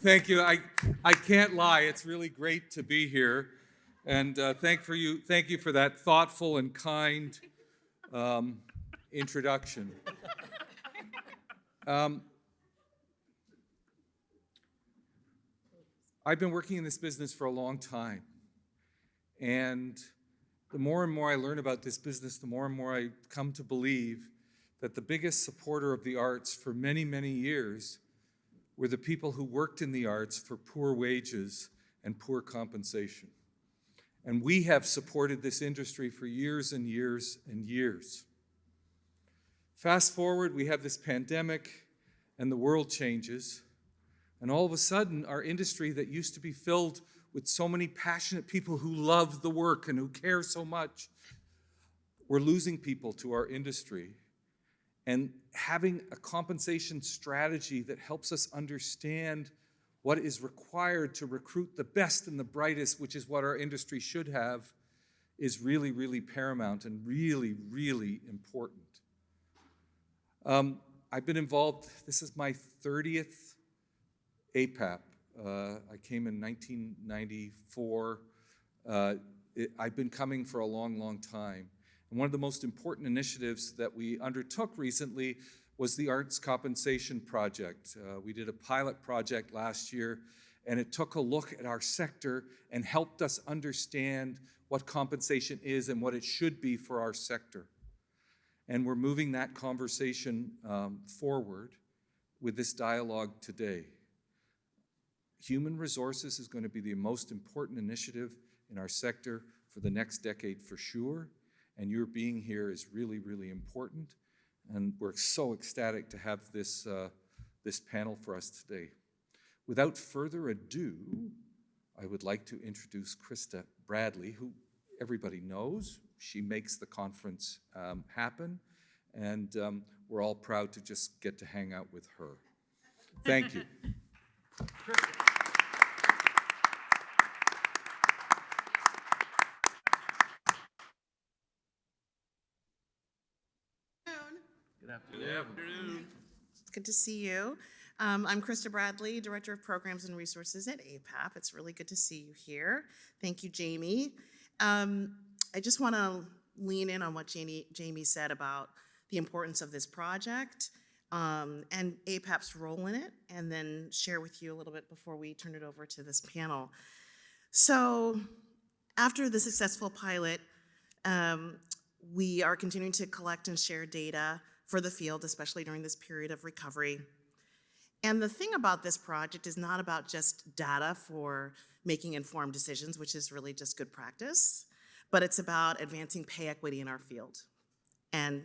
Thank you. I can't lie. It's really great to be here, and thank you for that thoughtful and kind introduction. I've been working in this business for a long time, and the more and more I learn about this business, the more and more I come to believe that the biggest supporter of the arts for many, many years were the people who worked in the arts for poor wages and poor compensation. And we have supported this industry for years and years and years. Fast forward, we have this pandemic and the world changes. And all of a sudden, our industry that used to be filled with so many passionate people who love the work and who care so much, we're losing people to our industry. And having a compensation strategy that helps us understand what is required to recruit the best and the brightest, which is what our industry should have, is really, really paramount and really, really important. I've been involved, this is my 30th APAP. I came in 1994. I've been coming for a long, long time. And one of the most important initiatives that we undertook recently was the Arts Compensation Project. We did a pilot project last year, and it took a look at our sector and helped us understand what compensation is and what it should be for our sector. And we're moving that conversation forward with this dialogue today. Human resources is going to be the most important initiative in our sector for the next decade for sure. And your being here is really, really important. And we're so ecstatic to have this panel for us today. Without further ado, I would like to introduce Krista Bradley, who everybody knows. She makes the conference happen. And we're all proud to just get to hang out with her. Thank you. Good afternoon. It's good to see you. I'm Krista Bradley, Director of Programs and Resources at APAP. It's really good to see you here. Thank you, Jamie. I just want to lean in on what Jamie said about the importance of this project and APAP's role in it, and then share with you a little bit before we turn it over to this panel. So after the successful pilot, we are continuing to collect and share data for the field, especially during this period of recovery. And the thing about this project is not about just data for making informed decisions, which is really just good practice, but it's about advancing pay equity in our field and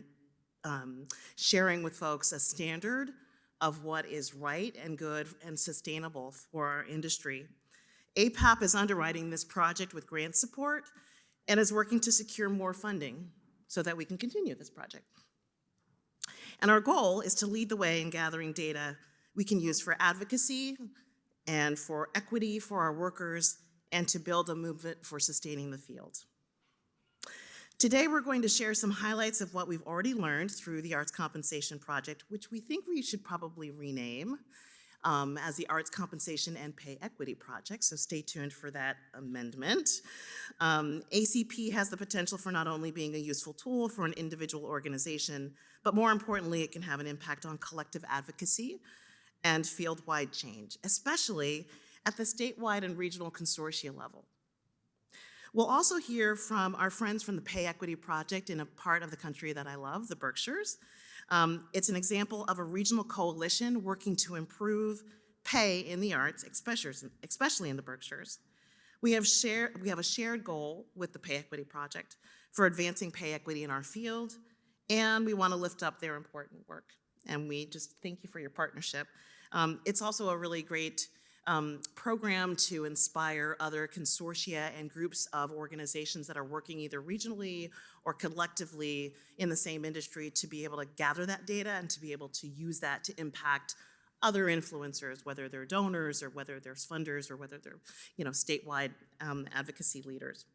sharing with folks a standard of what is right and good and sustainable for our industry. APAP is underwriting this project with grant support and is working to secure more funding so that we can continue this project. And our goal is to lead the way in gathering data we can use for advocacy and for equity for our workers and to build a movement for sustaining the field. Today, we're going to share some highlights of what we've already learned through the Arts Compensation Project, which we think we should probably rename as the Arts Compensation and Pay Equity Project, so stay tuned for that amendment. ACP has the potential for not only being a useful tool for an individual organization, but more importantly, it can have an impact on collective advocacy and field-wide change, especially at the statewide and regional consortia level. We'll also hear from our friends from the Pay Equity Project in a part of the country that I love, the Berkshires. It's an example of a regional coalition working to improve pay in the arts, especially in the Berkshires. We have a shared goal with the Pay Equity Project for advancing pay equity in our field, and we want to lift up their important work. And we just thank you for your partnership. It's also a really great program to inspire other consortia and groups of organizations that are working either regionally or collectively in the same industry to be able to gather that data and to be able to use that to impact other influencers, whether they're donors or whether there's funders or whether they're statewide advocacy leaders.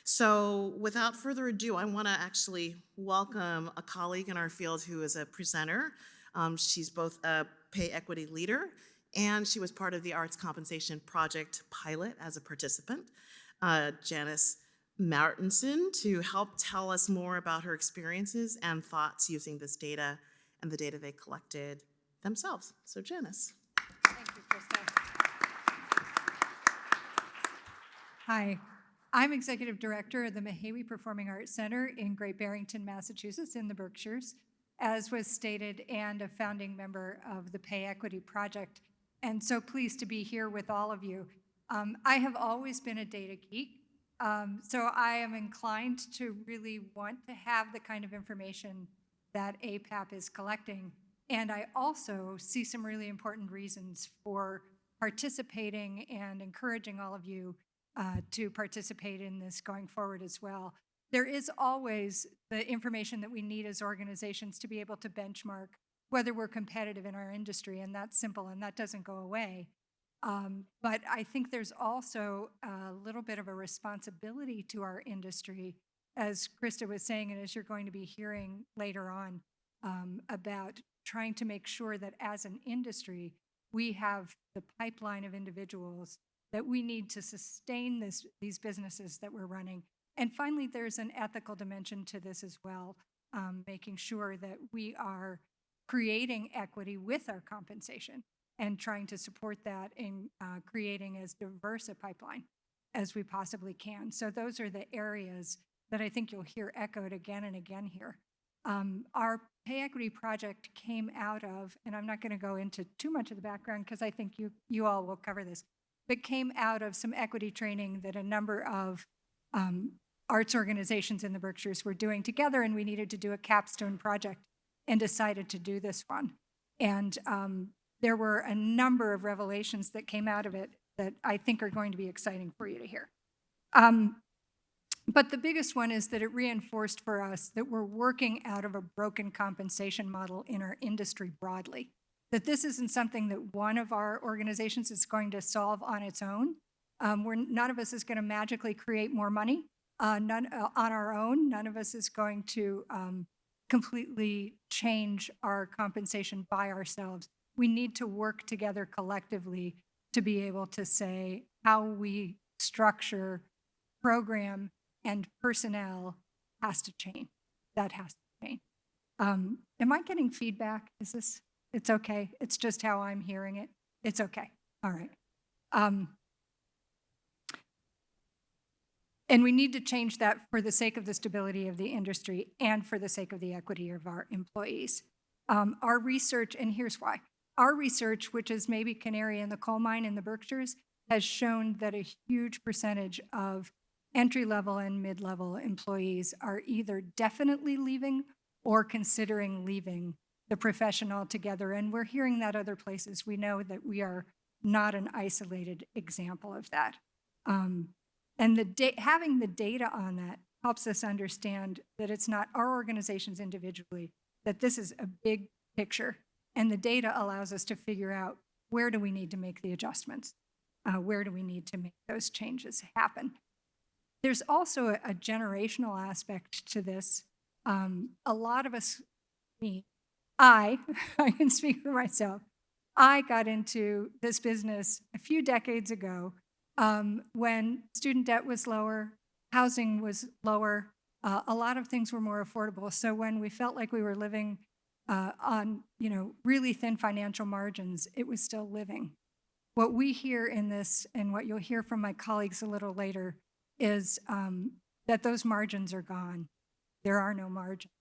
So without further ado, I want to actually welcome a colleague in our field who is a presenter. She's both a pay equity leader and she was part of the Arts Compensation Project pilot as a participant. Janis Martinson to help tell us more about her experiences and thoughts using this data and the data they collected themselves. So Janis. Thank you, Krista. Hi, I'm Executive Director of the Mahaiwe Performing Arts Center in Great Barrington, Massachusetts in the Berkshires, as was stated, and a founding member of the Pay Equity Project, and so pleased to be here with all of you. I have always been a data geek, so I am inclined to really want to have the kind of information that APAP is collecting, and I also see some really important reasons for participating and encouraging all of you to participate in this going forward as well. There is always the information that we need as organizations to be able to benchmark whether we're competitive in our industry, and that's simple, and that doesn't go away. But I think there's also a little bit of a responsibility to our industry, as Krista was saying, and as you're going to be hearing later on, about trying to make sure that as an industry, we have the pipeline of individuals that we need to sustain these businesses that we're running. And finally, there's an ethical dimension to this as well, making sure that we are creating equity with our compensation and trying to support that in creating as diverse a pipeline as we possibly can. So those are the areas that I think you'll hear echoed again and again here. Our Pay Equity Project came out of, and I'm not going to go into too much of the background because I think you all will cover this, but came out of some equity training that a number of arts organizations in the Berkshires were doing together, and we needed to do a capstone project and decided to do this one. And there were a number of revelations that came out of it that I think are going to be exciting for you to hear. But the biggest one is that it reinforced for us that we're working out of a broken compensation model in our industry broadly, that this isn't something that one of our organizations is going to solve on its own. None of us is going to magically create more money on our own. None of us is going to completely change our compensation by ourselves. We need to work together collectively to be able to say how we structure, program, and personnel has to change. That has to change. Am I getting feedback? It's okay? It's just how I'm hearing it? It's okay. All right. And we need to change that for the sake of the stability of the industry and for the sake of the equity of our employees. Our research, and here's why. Our research, which is maybe canary in the coal mine in the Berkshires, has shown that a huge percentage of entry-level and mid-level employees are either definitely leaving or considering leaving the profession altogether. And we're hearing that other places. We know that we are not an isolated example of that. And having the data on that helps us understand that it's not our organizations individually, that this is a big picture. And the data allows us to figure out where do we need to make the adjustments? Where do we need to make those changes happen? There's also a generational aspect to this. A lot of us, I can speak for myself, I got into this business a few decades ago when student debt was lower, housing was lower, a lot of things were more affordable. So when we felt like we were living on really thin financial margins, it was still living. What we hear in this, and what you'll hear from my colleagues a little later, is that those margins are gone. There are no margins.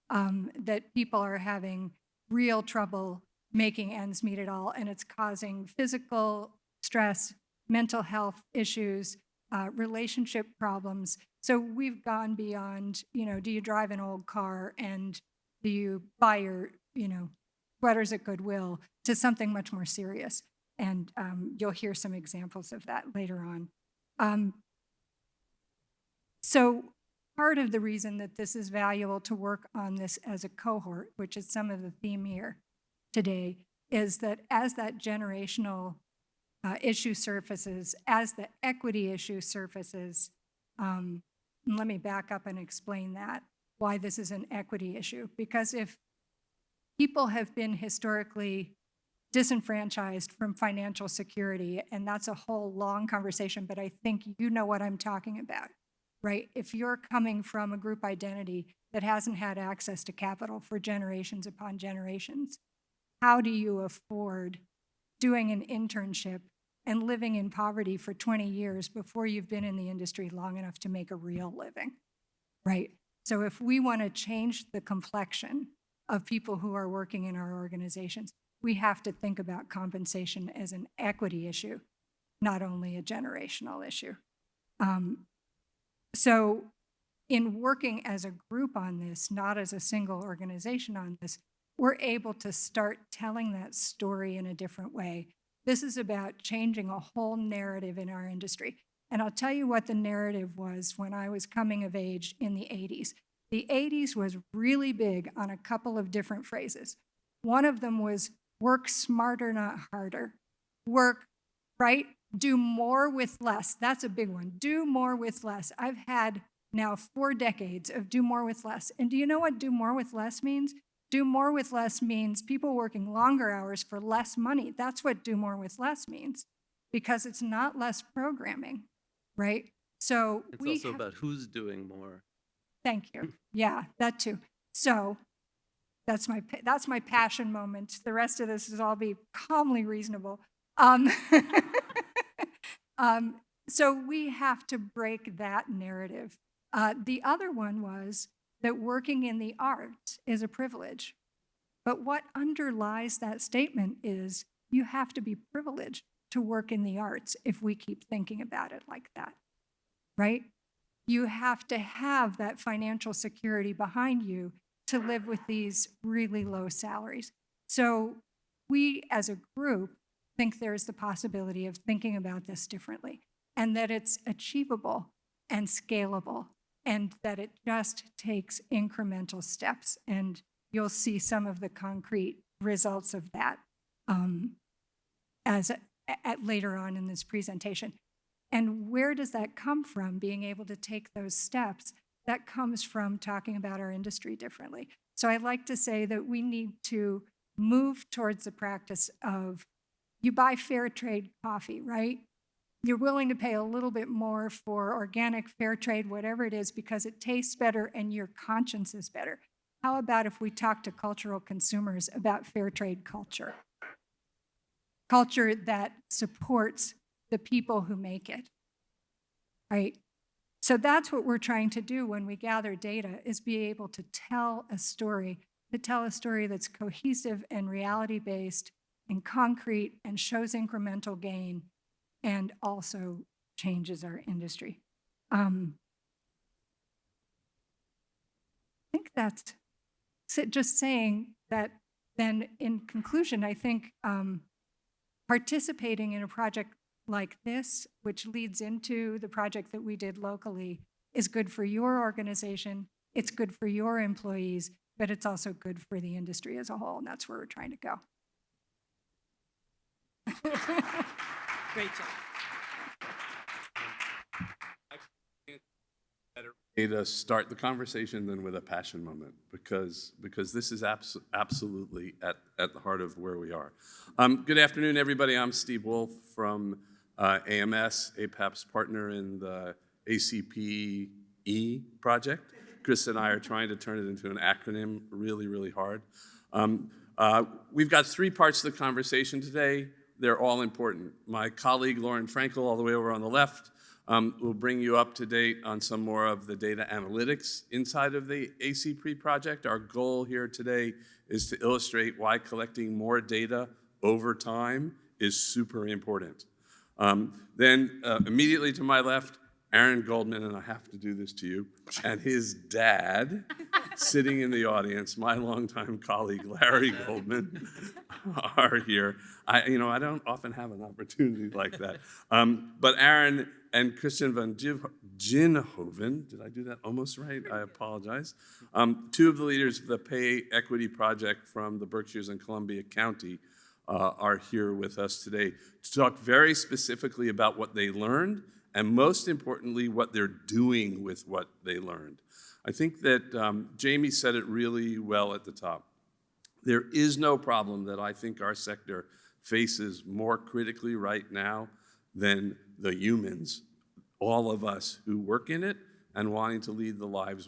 That people are having real trouble making ends meet at all, and it's causing physical stress, mental health issues, relationship problems. So we've gone beyond, do you drive an old car and do you buy your, sweaters at Goodwill, to something much more serious. And you'll hear some examples of that later on. So part of the reason that this is valuable to work on this as a cohort, which is some of the theme here today, is that as that generational issue surfaces, as the equity issue surfaces, let me back up and explain that, why this is an equity issue. Because if people have been historically disenfranchised from financial security. And that's a whole long conversation, but I think you know what I'm talking about, right? If you're coming from a group identity that hasn't had access to capital for generations upon generations, how do you afford doing an internship and living in poverty for 20 years before you've been in the industry long enough to make a real living, right? So if we want to change the complexion of people who are working in our organizations, we have to think about compensation as an equity issue, not only a generational issue. So in working as a group on this, not as a single organization on this, we're able to start telling that story in a different way. This is about changing a whole narrative in our industry. And I'll tell you what the narrative was when I was coming of age in the 80s. The 80s was really big on a couple of different phrases. One of them was work smarter, not harder. Work, right? Do more with less. That's a big one. Do more with less. I've had now 4 decades of do more with less. And do you know what do more with less means? Do more with less means people working longer hours for less money. That's what do more with less means, because it's not less programming, right? So it's also about who's doing more. Thank you. Yeah, that too. So that's my passion moment. The rest of this is all be calmly reasonable. So we have to break that narrative. The other one was that working in the arts is a privilege. But what underlies that statement is you have to be privileged to work in the arts if we keep thinking about it like that, right? You have to have that financial security behind you to live with these really low salaries. So we as a group think there's the possibility of thinking about this differently, and that it's achievable and scalable, and that it just takes incremental steps. And you'll see some of the concrete results of that later on in this presentation. And where does that come from, being able to take those steps? That comes from talking about our industry differently. So I like to say that we need to move towards the practice of, you buy fair trade coffee, right? You're willing to pay a little bit more for organic, fair trade, whatever it is, because it tastes better and your conscience is better. How about if we talk to cultural consumers about fair trade culture? Culture that supports the people who make it, right? So that's what we're trying to do when we gather data, is be able to tell a story that's cohesive and reality-based and concrete and shows incremental gain and also changes our industry. I think that's just saying that. Then in conclusion, I think participating in a project like this, which leads into the project that we did locally, is good for your organization, it's good for your employees, but it's also good for the industry as a whole, and that's where we're trying to go. Great job. Better way to start the conversation than with a passion moment, because this is absolutely at the heart of where we are. Good afternoon, everybody. I'm Steve Wolff from AMS, APAP's partner in the ACPE project. Kristen and I are trying to turn it into an acronym really, really hard. We've got 3 parts to the conversation today. They're all important. My colleague, Lauren Frankel, all the way over on the left, will bring you up to date on some more of the data analytics inside of the ACPE project. Our goal here today is to illustrate why collecting more data over time is super important. Then immediately to my left, Aron Goldman, and I have to do this to you, and his dad, sitting in the audience, my longtime colleague, Larry Goldman, are here. I don't often have an opportunity like that. But Aron and Kristen van Ginhoven, did I do that almost right? I apologize. 2 of the leaders of the Pay Equity Project from the Berkshires and Columbia County are here with us today to talk very specifically about what they learned, and most importantly, what they're doing with what they learned. I think that Jamie said it really well at the top. There is no problem that I think our sector faces more critically right now than the humans, all of us who work in it and wanting to lead the lives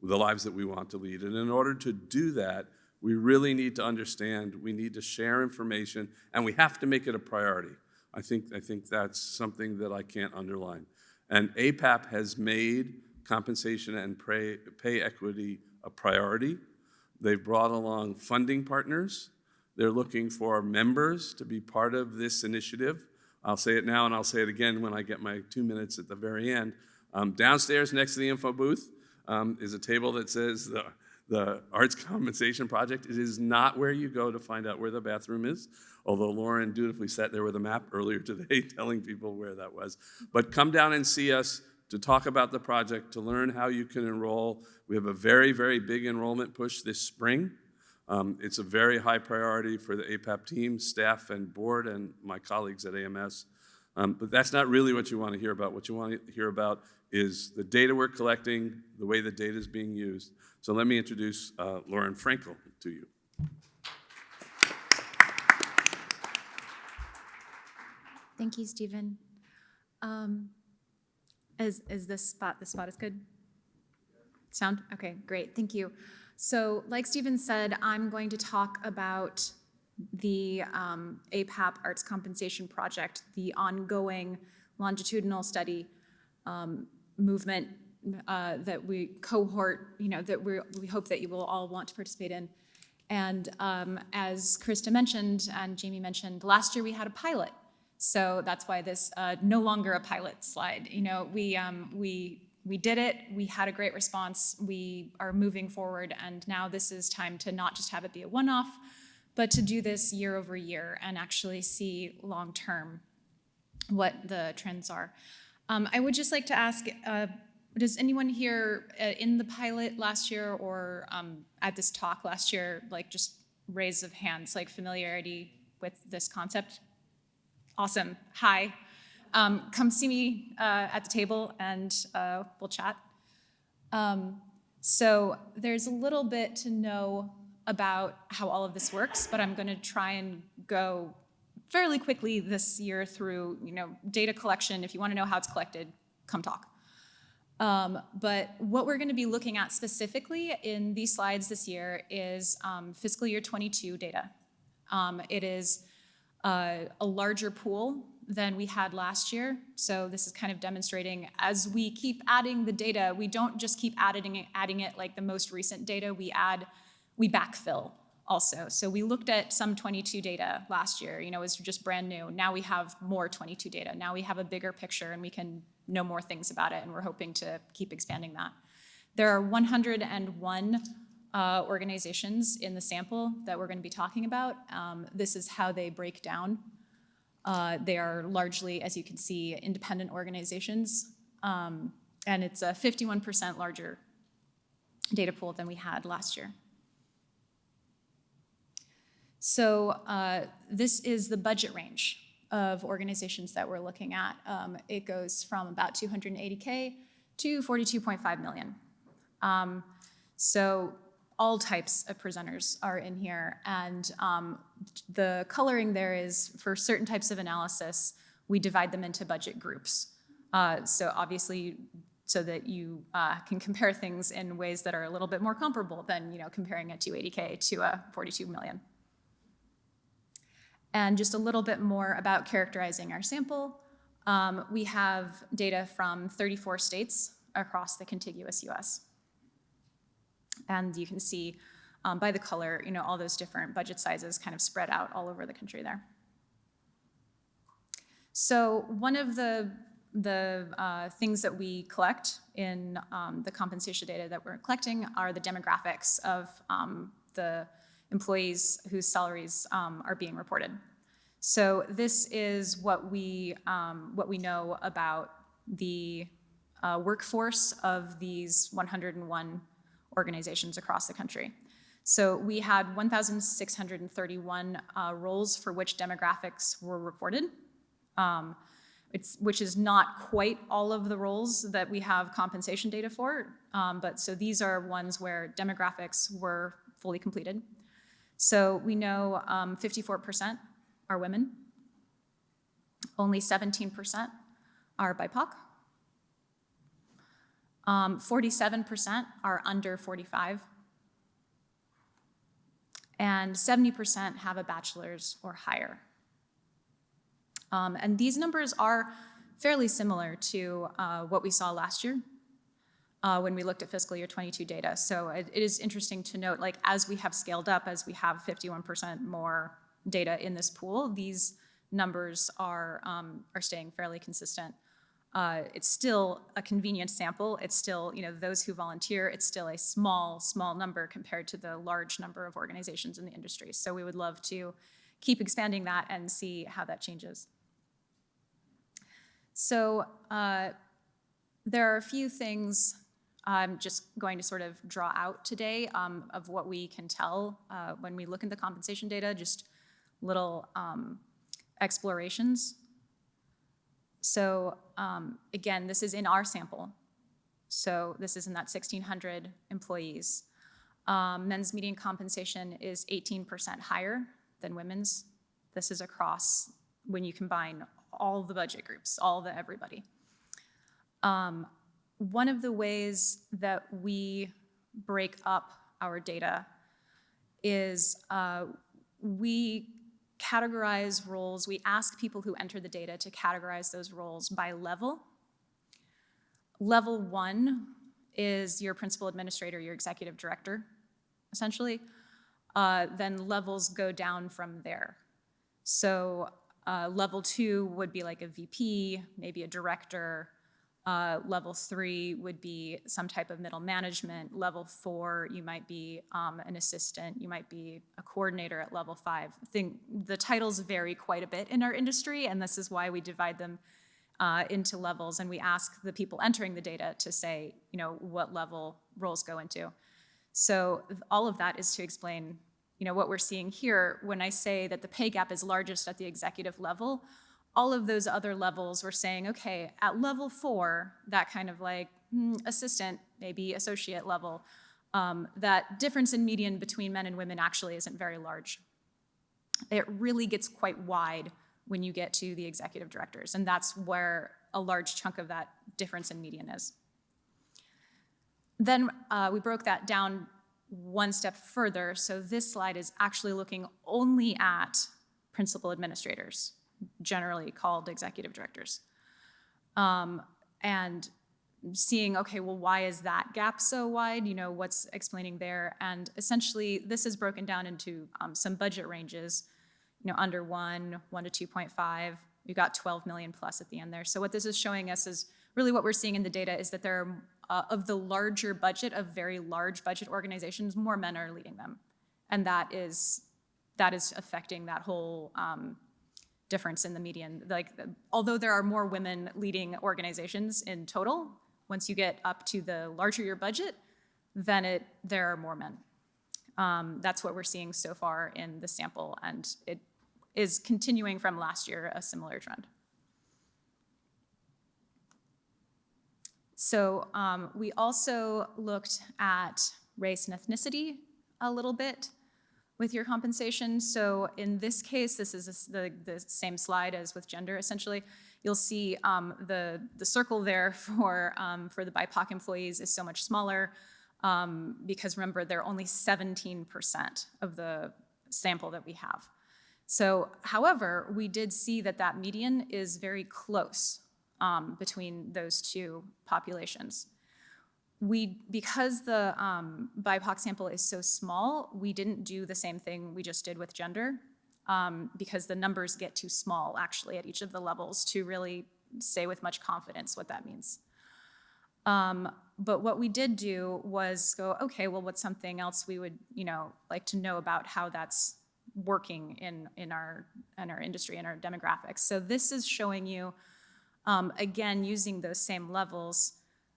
the lives that we want to lead. And in order to do that, we really need to understand, we need to share information, and we have to make it a priority. I think that's something that I can't underline. And APAP has made compensation and pay equity a priority. They've brought along funding partners. They're looking for members to be part of this initiative. I'll say it now and I'll say it again when I get my 2 minutes at the very end. Downstairs next to the info booth is a table that says the Arts Compensation Project. It is not where you go to find out where the bathroom is, although Lauren dutifully sat there with a map earlier today telling people where that was. But come down and see us to talk about the project, to learn how you can enroll. We have a very, very big enrollment push this spring. It's a very high priority for the APAP team, staff, and board, and my colleagues at AMS. But that's not really what you want to hear about. What you want to hear about is the data we're collecting, the way the data is being used. So let me introduce Lauren Frankel to you. Thank you, Stephen. Is this spot is good? Sound? Okay, great, thank you. So like Stephen said, I'm going to talk about the APAP Arts Compensation Project, the ongoing longitudinal study movement that we cohort, that we hope that you will all want to participate in. And as Kristen mentioned and Jamie mentioned, last year we had a pilot. So that's why this no longer a pilot slide. We did it, we had a great response, we are moving forward, and now this is time to not just have it be a one-off, but to do this year over year and actually see long-term what the trends are. I would just like to ask, does anyone here in the pilot last year or at this talk last year, just raise of hands, familiarity with this concept? Awesome, hi. Come see me at the table and we'll chat. So there's a little bit to know about how all of this works, but I'm going to try and go fairly quickly this year through data collection. If you want to know how it's collected, come talk. But what we're going to be looking at specifically in these slides this year is fiscal year 22 data. It is a larger pool than we had last year. So this is kind of demonstrating as we keep adding the data, we don't just keep adding it like the most recent data, we backfill also. So we looked at some 22 data last year, it was just brand new. Now we have more 22 data. Now we have a bigger picture and we can know more things about it, and we're hoping to keep expanding that. There are 101 organizations in the sample that we're going to be talking about. This is how they break down. They are largely, as you can see, independent organizations, and it's a 51% larger data pool than we had last year. So this is the budget range of organizations that we're looking at. It goes from about 280K to 42.5 million. So all types of presenters are in here, and the coloring there is for certain types of analysis, we divide them into budget groups. So obviously, so that you can compare things in ways that are a little bit more comparable than comparing a 280K to a 42 million. And just a little bit more about characterizing our sample. We have data from 34 states across the contiguous US. And you can see by the color, all those different budget sizes kind of spread out all over the country there. So one of the things that we collect in the compensation data that we're collecting are the demographics of the employees whose salaries are being reported. So this is what we know about the workforce of these 101 organizations across the country. So we had 1,631 roles for which demographics were reported, which is not quite all of the roles that we have compensation data for, but so these are ones where demographics were fully completed. So we know 54% are women. Only 17% are BIPOC. 47% are under 45. And 70% have a bachelor's or higher. And these numbers are fairly similar to what we saw last year when we looked at fiscal year 22 data. So it is interesting to note, like, as we have scaled up, as we have 51% more data in this pool, these numbers are staying fairly consistent. It's still a convenient sample. It's still, those who volunteer, it's still a small number compared to the large number of organizations in the industry. So we would love to keep expanding that and see how that changes. So there are a few things I'm just going to sort of draw out today of what we can tell when we look at the compensation data, just little explorations. So again, this is in our sample. So this is in that 1,600 employees. Men's median compensation is 18% higher than women's. This is across when you combine all the budget groups, everybody. One of the ways that we break up our data is we categorize roles. We ask people who enter the data to categorize those roles by level. Level 1 is your principal administrator, your executive director, essentially. Then levels go down from there. So level 2 would be like a VP, maybe a director. Level 3 would be some type of middle management. Level 4, you might be an assistant. You might be a coordinator at level 5. The titles vary quite a bit in our industry, and this is why we divide them into levels, and we ask the people entering the data to say, what level roles go into. So all of that is to explain, what we're seeing here. When I say that the pay gap is largest at the executive level, all of those other levels we're saying, okay, at level 4, that kind of like assistant, maybe associate level, that difference in median between men and women actually isn't very large. It really gets quite wide when you get to the executive directors, and that's where a large chunk of that difference in median is. Then we broke that down one step further, so this slide is actually looking only at principal administrators, generally called executive directors. And seeing, okay, well, why is that gap so wide? What's explaining there? And essentially, this is broken down into some budget ranges, under 1 to 2.5. We've got 12 million plus at the end there. So what this is showing us is really what we're seeing in the data is that there are, of the larger budget, of very large budget organizations, more men are leading them. And that is affecting that whole difference in the median. Like, although there are more women leading organizations in total, once you get up to the larger your budget, then there are more men. That's what we're seeing so far in the sample, and it is continuing from last year, a similar trend. So we also looked at race and ethnicity a little bit with your compensation. So in this case, this is the same slide as with gender, essentially. You'll see the circle there for the BIPOC employees is so much smaller because remember, they're only 17% of the sample that we have. So, however, we did see that median is very close between those two populations. Because the BIPOC sample is so small, we didn't do the same thing we just did with gender because the numbers get too small actually at each of the levels to really say with much confidence what that means. But what we did do was go, okay, well, what's something else we would like to know about how that's working in our industry, in our demographics. So this is showing you, again, using those same levels.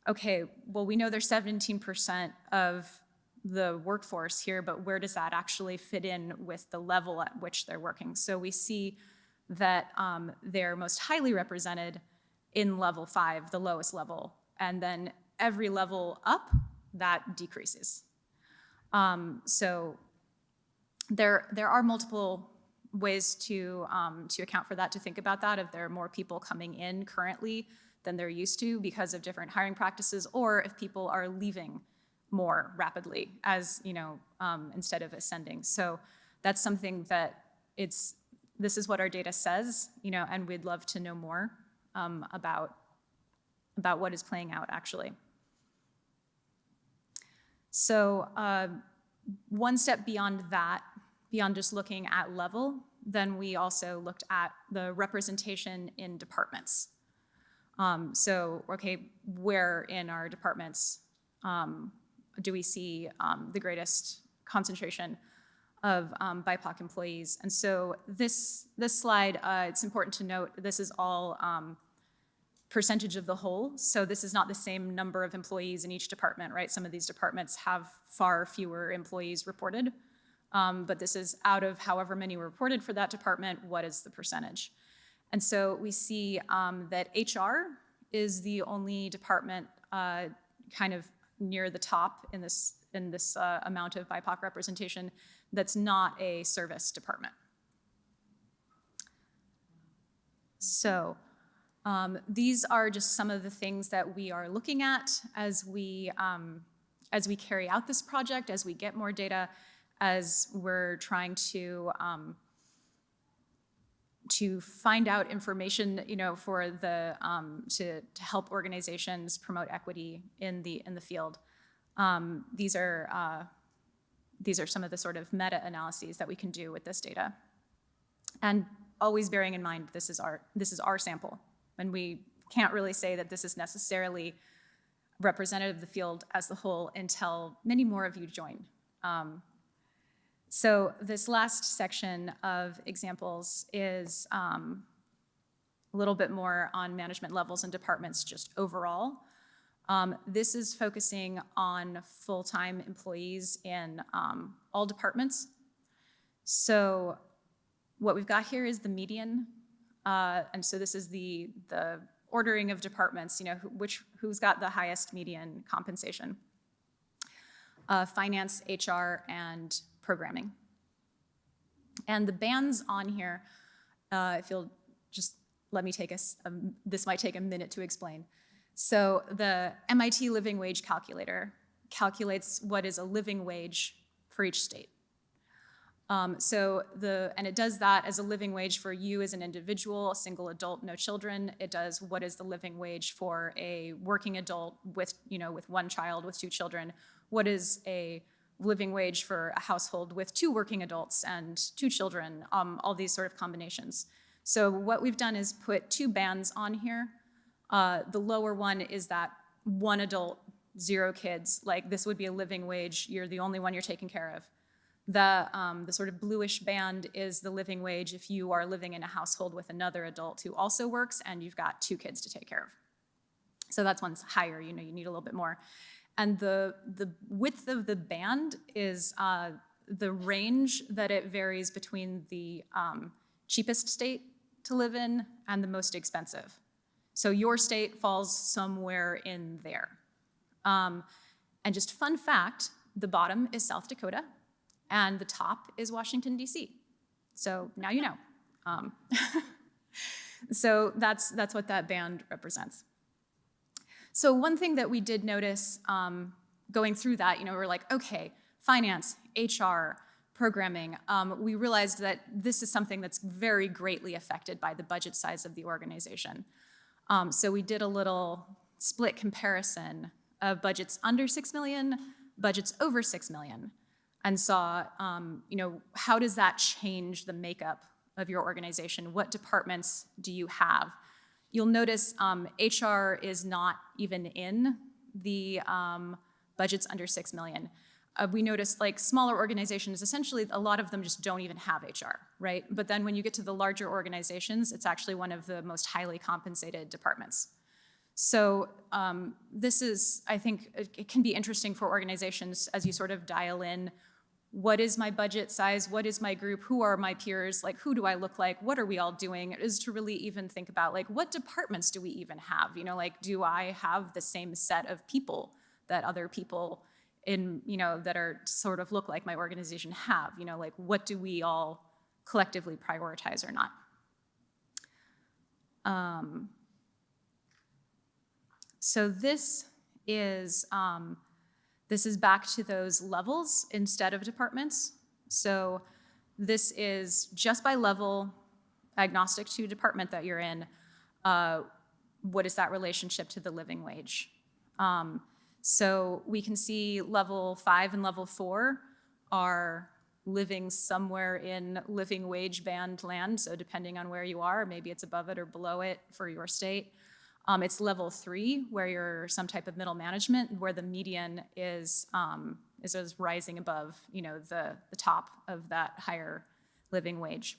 Okay, well, we know there's 17% of the workforce here, but where does that actually fit in with the level at which they're working? So we see that they're most highly represented in level 5, the lowest level, and then every level up, that decreases. So there are multiple ways to account for that, to think about that, if there are more people coming in currently than they're used to because of different hiring practices, or if people are leaving more rapidly as, instead of ascending. So that's something that this is what our data says, and we'd love to know more about what is playing out actually. So one step beyond that, beyond just looking at level, then we also looked at the representation in departments. Where in our departments do we see the greatest concentration of BIPOC employees? And so this slide, it's important to note, this is all percentage of the whole. So this is not the same number of employees in each department, right? Some of these departments have far fewer employees reported, but this is out of however many were reported for that department, what is the percentage? And so we see that HR is the only department kind of near the top in this amount of BIPOC representation that's not a service department. So these are just some of the things that we are looking at as we carry out this project, as we get more data, as we're trying to find out information, for the to help organizations promote equity in the field. These are some of the sort of meta-analyses that we can do with this data, and always bearing in mind this is our sample, and we can't really say that this is necessarily representative of the field as a whole until many more of you join. So this last section of examples is a little bit more on management levels and departments just overall. This is focusing on full-time employees in all departments. So what we've got here is the median. And so this is the ordering of departments, who's got the highest median compensation. Finance, HR, and programming. And the bands on here, if you'll just let me take this might take a minute to explain. So the MIT Living Wage Calculator calculates what is a living wage for each state. And it does that as a living wage for you as an individual, a single adult, no children. It does what is the living wage for a working adult with one child, with 2 children. What is a living wage for a household with 2 working adults and 2 children, all these sort of combinations. So what we've done is put 2 bands on here. The lower one is that 1 adult, 0 kids, like this would be a living wage, you're the only one you're taking care of. The sort of bluish band is the living wage if you are living in a household with another adult who also works and you've got 2 kids to take care of. So that's one's higher, you need a little bit more. And the width of the band is the range that it varies between the cheapest state to live in and the most expensive. So your state falls somewhere in there. And just fun fact, the bottom is South Dakota and the top is Washington, DC. So now you know. So that's what that band represents. So one thing that we did notice going through that, we're like, okay, finance, HR, programming, we realized that this is something that's very greatly affected by the budget size of the organization. So we did a little split comparison of budgets under 6 million, budgets over 6 million, and saw, how does that change the makeup of your organization? What departments do you have? You'll notice HR is not even in the budgets under 6 million. We noticed smaller organizations, essentially a lot of them just don't even have HR, right? But then when you get to the larger organizations, it's actually one of the most highly compensated departments. So this is, I think, it can be interesting for organizations as you sort of dial in, what is my budget size? What is my group? Who are my peers? Who do I look like? What are we all doing? Is to really even think about what departments do we even have? Do I have the same set of people that other people in, that are sort of look like my organization have? What do we all collectively prioritize or not. So this is back to those levels instead of departments. So this is just by level, agnostic to department that you're in. What is that relationship to the living wage? So we can see level 5 and level 4 are living somewhere in living wage band land. So depending on where you are, maybe it's above it or below it for your state. It's level 3 where you're some type of middle management, where the median is rising above, the top of that higher living wage.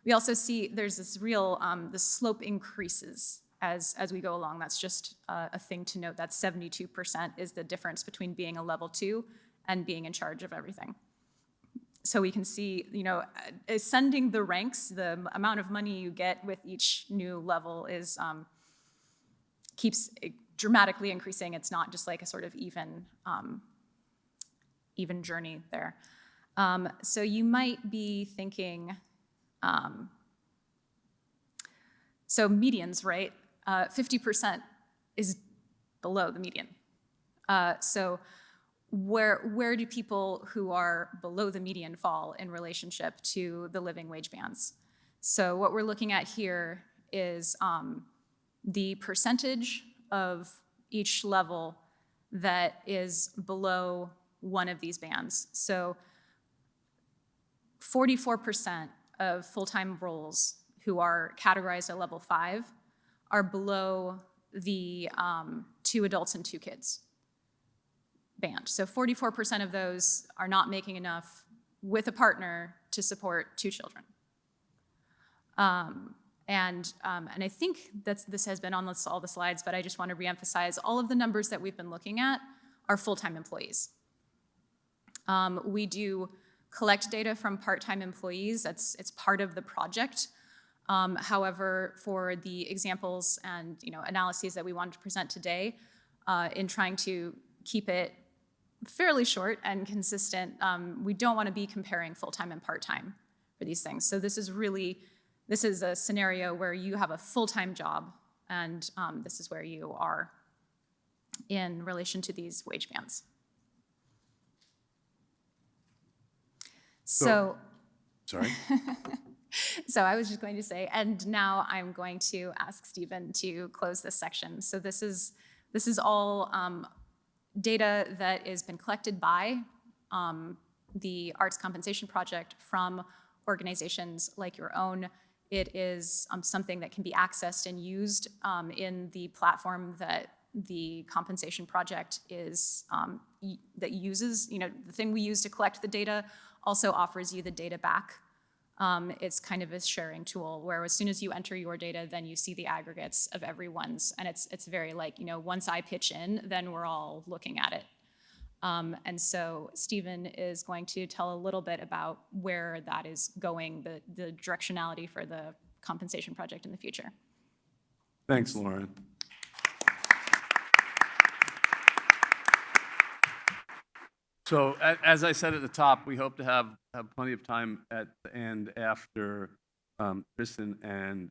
We also see there's this real, the slope increases as we go along. That's just a thing to note. That 72% is the difference between being a level 2 and being in charge of everything. So we can see, ascending the ranks, the amount of money you get with each new level keeps dramatically increasing. It's not just like a sort of even journey there. So you might be thinking, so medians, right? 50% is below the median. So where do people who are below the median fall in relationship to the living wage bands? So what we're looking at here is the percentage of each level that is below one of these bands. So 44% of full-time roles who are categorized at level 5 are below the 2 adults and 2 kids band. So 44% of those are not making enough with a partner to support 2 children. And I think this has been on all the slides, but I just want to reemphasize all of the numbers that we've been looking at are full-time employees. We do collect data from part-time employees. It's part of the project. However, for the examples and analyses that we wanted to present today, in trying to keep it fairly short and consistent, we don't want to be comparing full-time and part-time for these things. So this is a scenario where you have a full-time job, and this is where you are in relation to these wage bands. So sorry. So I was just going to say, and now I'm going to ask Stephen to close this section. So this is all data that has been collected by the Arts Compensation Project from organizations like your own. It is something that can be accessed and used in the platform that the Compensation Project is that uses. The thing we use to collect the data also offers you the data back. It's kind of a sharing tool where as soon as you enter your data, then you see the aggregates of everyone's, and it's very like, once I pitch in, then we're all looking at it. And so Stephen is going to tell a little bit about where that is going, the directionality for the Compensation Project in the future. Thanks, Lauren. So as I said at the top, we hope to have plenty of time at the end after Kristen and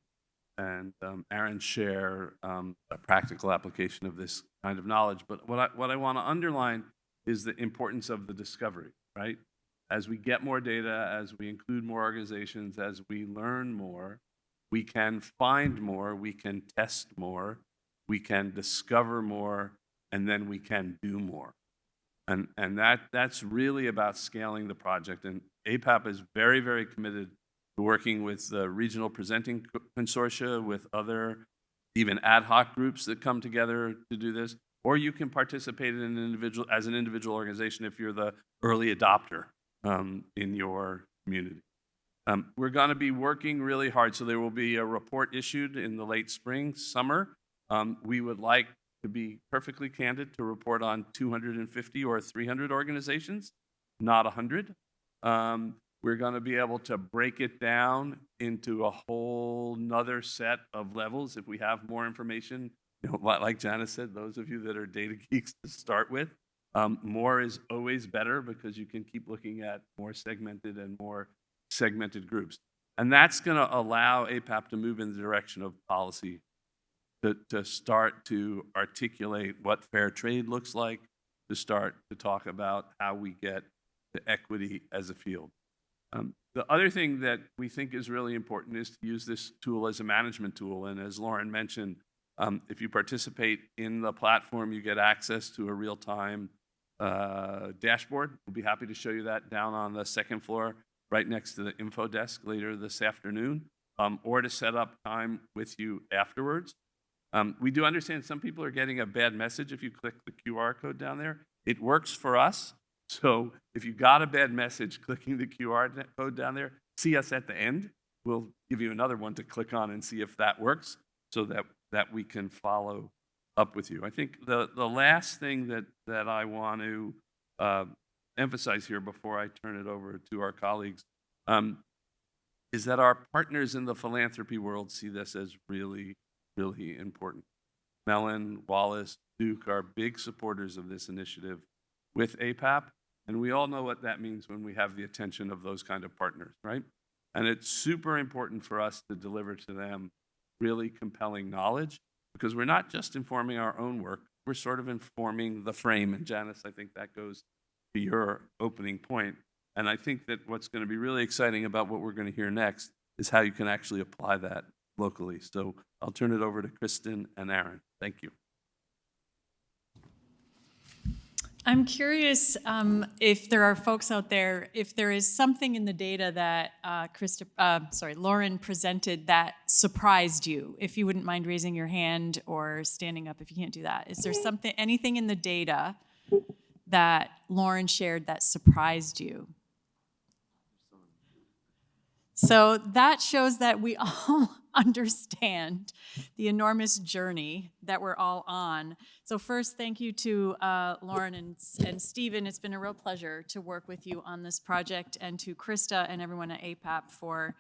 Aron share a practical application of this kind of knowledge. But what I want to underline is the importance of the discovery, right? As we get more data, as we include more organizations, as we learn more, we can find more, we can test more, we can discover more, and then we can do more. And that's really about scaling the project. And APAP is very, very committed to working with the regional presenting consortia, with other even ad hoc groups that come together to do this. Or you can participate as an individual organization if you're the early adopter in your community. We're going to be working really hard. So there will be a report issued in the late spring, summer. We would like to be perfectly candid, to report on 250 or 300 organizations, not 100. We're going to be able to break it down into a whole nother set of levels if we have more information. Like Janis said, those of you that are data geeks to start with, More is always better because you can keep looking at more segmented groups. And that's going to allow APAP to move in the direction of policy, to start to articulate what fair trade looks like, to start to talk about how we get to equity as a field. The other thing that we think is really important is to use this tool as a management tool. And as Lauren mentioned, if you participate in the platform, you get access to a real-time dashboard. We'll be happy to show you that down on the second floor, right next to the info desk later this afternoon, or to set up time with you afterwards. We do understand some people are getting a bad message if you click the QR code down there. It works for us. So if you got a bad message clicking the QR code down there, see us at the end. We'll give you another one to click on and see if that works so that we can follow up with you. I think the last thing that I want to emphasize here before I turn it over to our colleagues is that our partners in the philanthropy world see this as really, really important. Mellon, Wallace, Duke are big supporters of this initiative with APAP, and we all know what that means when we have the attention of those kind of partners, right? And it's super important for us to deliver to them really compelling knowledge, because we're not just informing our own work, we're sort of informing the frame. And Janis, I think that goes to your opening point. And I think that what's going to be really exciting about what we're going to hear next is how you can actually apply that locally. So I'll turn it over to Kristen and Aron. Thank you. I'm curious if there are folks out there, if there is something in the data that Lauren presented that surprised you. If you wouldn't mind raising your hand or standing up if you can't do that. Is there anything in the data that Lauren shared that surprised you? So that shows that we all understand the enormous journey that we're all on. So first, thank you to Lauren and Stephen. It's been a real pleasure to work with you on this project, and to Krista and everyone at APAP for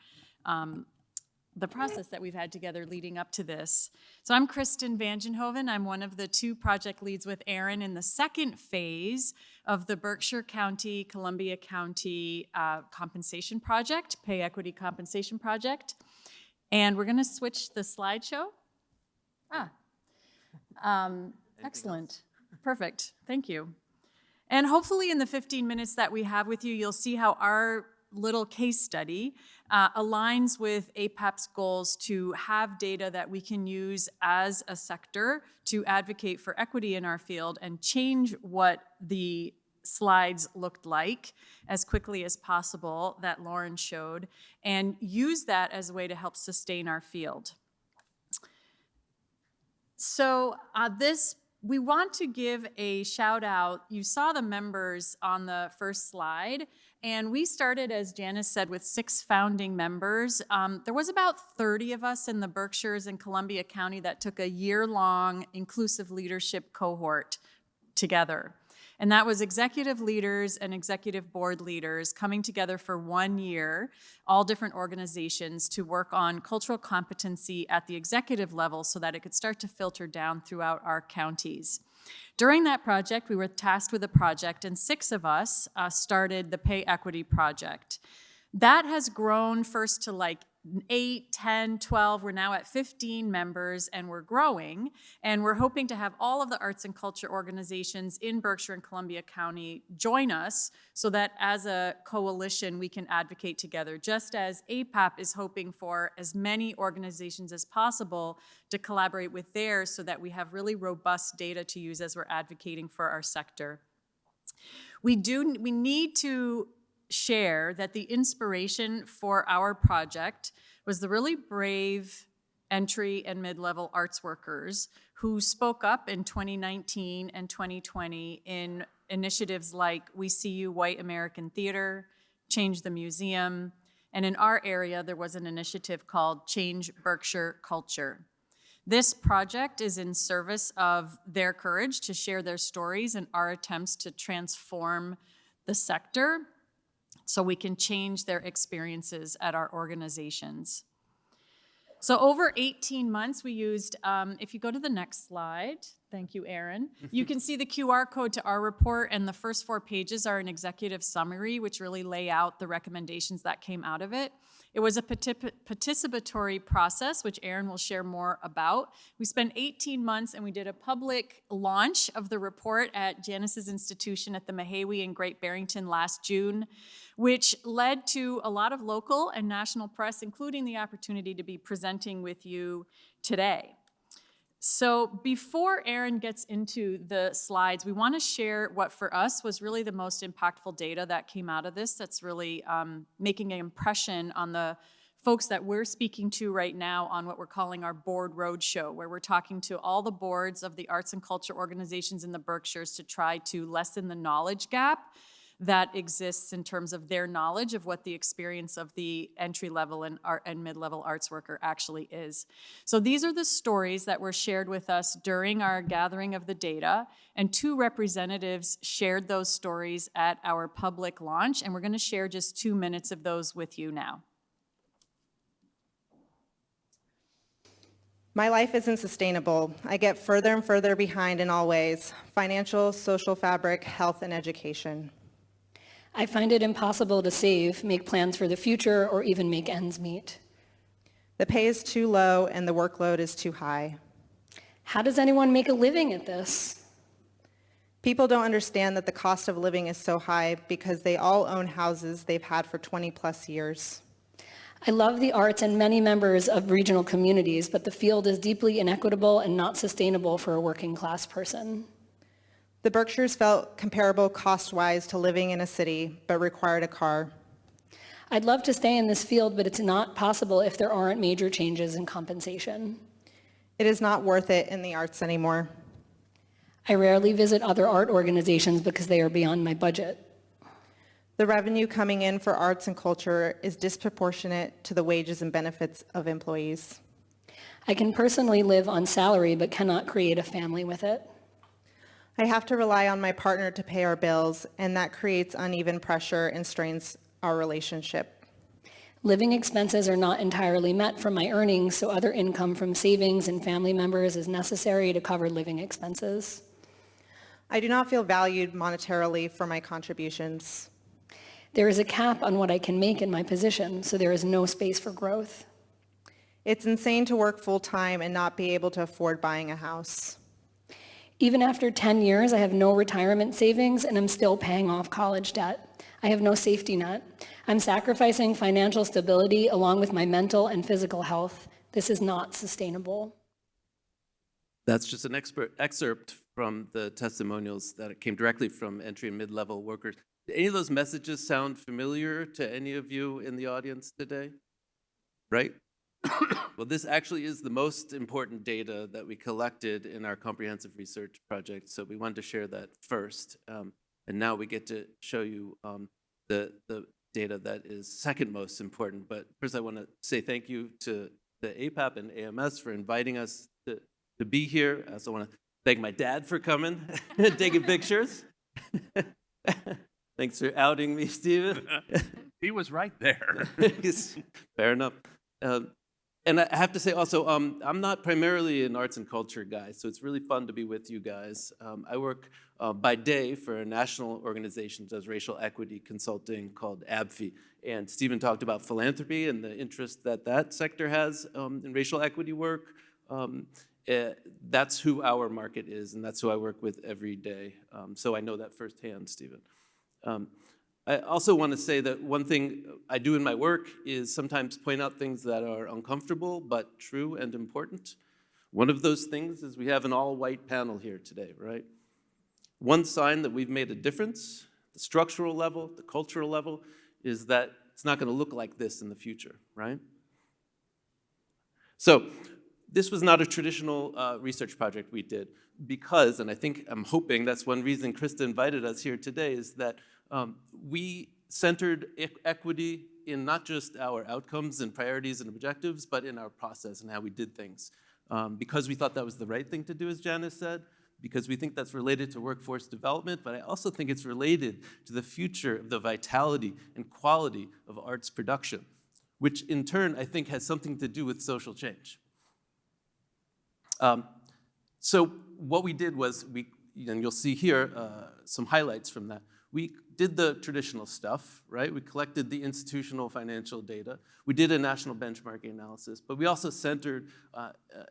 the process that we've had together leading up to this. So I'm Kristen Van Ginhoven. I'm one of the two project leads with Aron in the second phase of the Berkshire County, Columbia County compensation project, pay equity compensation project. And we're gonna switch the slideshow. Excellent, perfect, thank you. And hopefully in the 15 minutes that we have with you, you'll see how our little case study aligns with APAP's goals to have data that we can use as a sector to advocate for equity in our field and change what the slides looked like as quickly as possible that Lauren showed, and use that as a way to help sustain our field. So we want to give a shout out. You saw the members on the first slide, and we started, as Janis said, with 6 founding members. There was about 30 of us in the Berkshires and Columbia County that took a year-long inclusive leadership cohort together. And that was executive leaders and executive board leaders coming together for 1 year, all different organizations, to work on cultural competency at the executive level so that it could start to filter down throughout our counties. During that project, we were tasked with a project, and 6 of us started the Pay Equity Project. That has grown first to like 8, 10, 12, we're now at 15 members, and we're growing, and we're hoping to have all of the arts and culture organizations in Berkshire and Columbia County join us so that as a coalition we can advocate together, just as APAP is hoping for as many organizations as possible to collaborate with theirs so that we have really robust data to use as we're advocating for our sector. We need to share that the inspiration for our project was the really brave entry and mid-level arts workers who spoke up in 2019 and 2020 in initiatives like We See You White American Theater, Change the Museum, and in our area there was an initiative called Change Berkshire Culture. This project is in service of their courage to share their stories and our attempts to transform the sector so we can change their experiences at our organizations. So over 18 months, we used, if you go to the next slide, Thank you, Aron. You can see the QR code to our report, and the first 4 pages are an executive summary, which really lay out the recommendations that came out of it. It was a participatory process, which Aron will share more about. We spent 18 months, and we did a public launch of the report at Janis's institution at the Mahaiwe in Great Barrington last June, which led to a lot of local and national press, including the opportunity to be presenting with you today. So before Aron gets into the slides, we want to share what for us was really the most impactful data that came out of this that's really making an impression on the folks that we're speaking to right now on what we're calling our board roadshow, where we're talking to all the boards of the arts and culture organizations in the Berkshires to try to lessen the knowledge gap that exists in terms of their knowledge of what the experience of the entry-level and mid-level arts worker actually is. So these are the stories that were shared with us during our gathering of the data, and 2 representatives shared those stories at our public launch, and we're going to share just 2 minutes of those with you now. My life isn't sustainable. I get further and further behind in all ways: financial, social fabric, health, and education. I find it impossible to save, make plans for the future, or even make ends meet. The pay is too low and the workload is too high. How does anyone make a living at this? People don't understand that the cost of living is so high because they all own houses they've had for 20 plus years. I love the arts and many members of regional communities, but the field is deeply inequitable and not sustainable for a working class person. The Berkshires felt comparable cost-wise to living in a city, but required a car. I'd love to stay in this field, but it's not possible if there aren't major changes in compensation. It is not worth it in the arts anymore. I rarely visit other art organizations because they are beyond my budget. The revenue coming in for arts and culture is disproportionate to the wages and benefits of employees. I can personally live on salary, but cannot create a family with it. I have to rely on my partner to pay our bills, and that creates uneven pressure and strains our relationship. Living expenses are not entirely met from my earnings, so other income from savings and family members is necessary to cover living expenses. I do not feel valued monetarily for my contributions. There is a cap on what I can make in my position, so there is no space for growth. It's insane to work full-time and not be able to afford buying a house. Even after 10 years, I have no retirement savings and I'm still paying off college debt. I have no safety net. I'm sacrificing financial stability along with my mental and physical health. This is not sustainable. That's just an excerpt from the testimonials that came directly from entry and mid-level workers. Do any of those messages sound familiar to any of you in the audience today? Right? Well, this actually is the most important data that we collected in our comprehensive research project, so we wanted to share that first. And now we get to show you the data that is second most important. But first I want to say thank you to the APAP and AMS for inviting us to be here. I also want to thank my dad for coming and taking pictures. Thanks for outing me, Stephen. He was right there. Fair enough. And I have to say also, I'm not primarily an arts and culture guy, so it's really fun to be with you guys. I work by day for a national organization that does racial equity consulting called ABFI. And Stephen talked about philanthropy and the interest that that sector has in racial equity work. That's who our market is, and that's who I work with every day. So I know that firsthand, Stephen. I also want to say that one thing I do in my work is sometimes point out things that are uncomfortable but true and important. One of those things is we have an all-white panel here today, right? One sign that we've made a difference, the structural level, the cultural level, is that it's not going to look like this in the future, right? So this was not a traditional research project we did because, and I'm hoping that's one reason Kristen invited us here today, is that we centered equity in not just our outcomes and priorities and objectives, but in our process and how we did things. Because we thought that was the right thing to do, as Janis said, because we think that's related to workforce development, but I also think it's related to the future of the vitality and quality of arts production, which in turn I think has something to do with social change. So what we did was, and you'll see here some highlights from that. We did the traditional stuff, right? We collected the institutional financial data. We did a national benchmarking analysis, but we also centered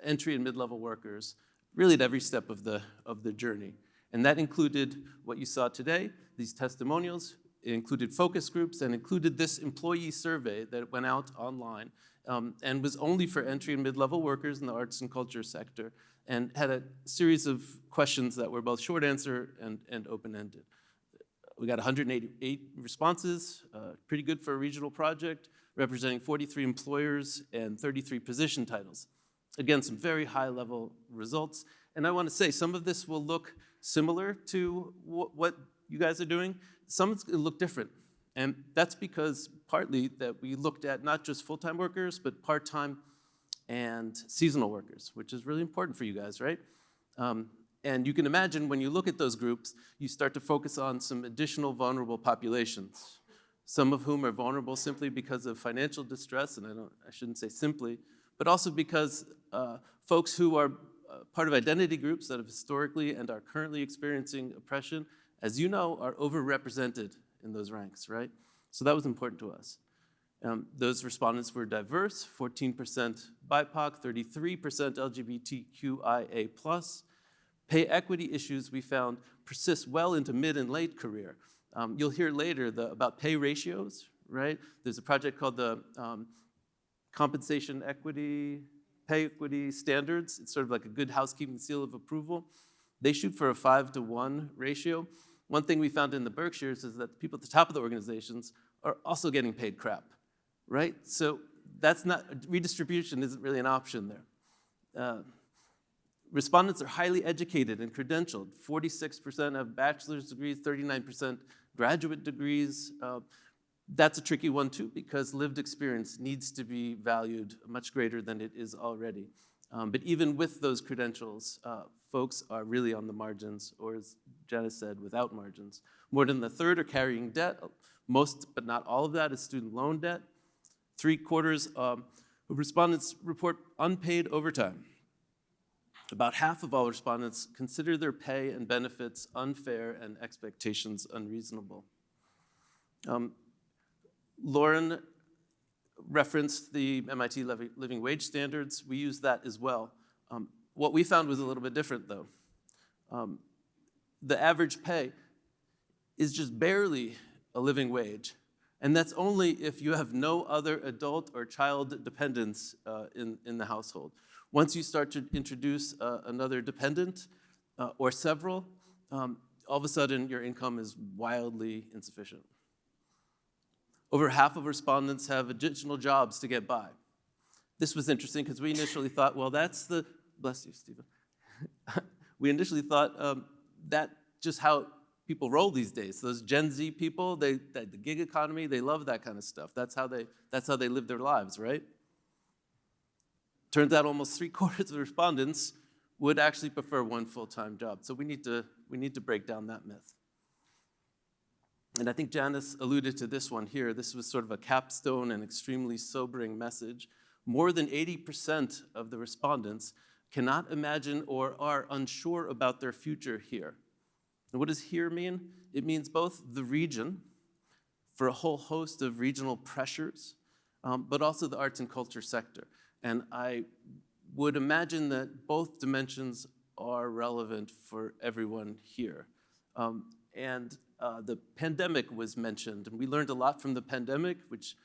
entry and mid-level workers really at every step of the journey. And that included what you saw today, these testimonials. It included focus groups and included this employee survey that went out online and was only for entry and mid-level workers in the arts and culture sector, and had a series of questions that were both short answer and open-ended. We got 188 responses, pretty good for a regional project, representing 43 employers and 33 position titles. Again, some very high-level results. And I want to say, some of this will look similar to what you guys are doing. Some of it will look different. And that's because partly that we looked at not just full-time workers, but part-time and seasonal workers, which is really important for you guys, right? And you can imagine when you look at those groups, you start to focus on some additional vulnerable populations, some of whom are vulnerable simply because of financial distress, and I shouldn't say simply, but also because folks who are part of identity groups that have historically and are currently experiencing oppression, as you know, are overrepresented in those ranks, right? So that was important to us. Those respondents were diverse, 14% BIPOC, 33% LGBTQIA+. Pay equity issues we found persist well into mid and late career. You'll hear later about pay ratios, right? There's a project called the Compensation Equity, Pay Equity Standards. It's sort of like a good housekeeping seal of approval. They shoot for a 5-to-1 ratio. One thing we found in the Berkshires is that the people at the top of the organizations are also getting paid crap, right? So that's not, redistribution isn't really an option there. Respondents are highly educated and credentialed. 46% have bachelor's degrees, 39% graduate degrees. That's a tricky one too, because lived experience needs to be valued much greater than it is already. But even with those credentials, folks are really on the margins, or as Janis said, without margins. More than a third are carrying debt. Most, but not all of that, is student loan debt. 3/4 of respondents report unpaid overtime. About half of all respondents consider their pay and benefits unfair and expectations unreasonable. Lauren referenced the MIT living wage standards. We use that as well. What we found was a little bit different, though. The average pay is just barely a living wage, and that's only if you have no other adult or child dependents in the household. Once you start to introduce another dependent or several, all of a sudden your income is wildly insufficient. Over half of respondents have additional jobs to get by. This was interesting because we initially thought, well, that's the, bless you, Stephen. We initially thought that's just how people roll these days. Those Gen Z people, the gig economy, they love that kind of stuff. That's how they live their lives, right? Turns out almost 3/4 of respondents would actually prefer one full-time job. So we need to break down that myth. And I think Janis alluded to this one here. This was sort of a capstone and extremely sobering message. More than 80% of the respondents cannot imagine or are unsure about their future here. And what does here mean? It means both the region, for a whole host of regional pressures, but also the arts and culture sector. And I would imagine that both dimensions are relevant for everyone here. The pandemic was mentioned, and we learned a lot from the pandemic, which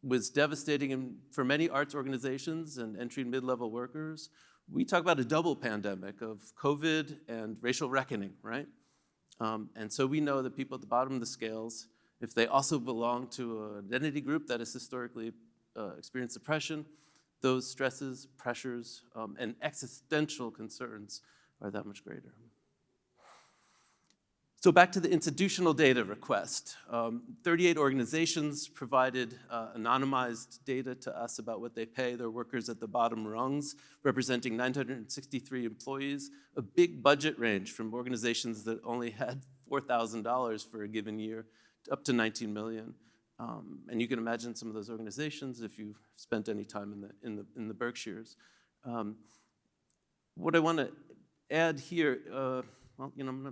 was devastating for many arts organizations and entry and mid-level workers. We talk about a double pandemic of COVID and racial reckoning, right? And so we know that people at the bottom of the scales, if they also belong to an identity group that has historically experienced oppression, those stresses, pressures, and existential concerns are that much greater. So back to the institutional data request. 38 organizations provided anonymized data to us about what they pay their workers at the bottom rungs, representing 963 employees, a big budget range from organizations that only had $4,000 for a given year up to $19 million. And you can imagine some of those organizations if you've spent any time in the Berkshires. what I want to add here, well, you know, I'm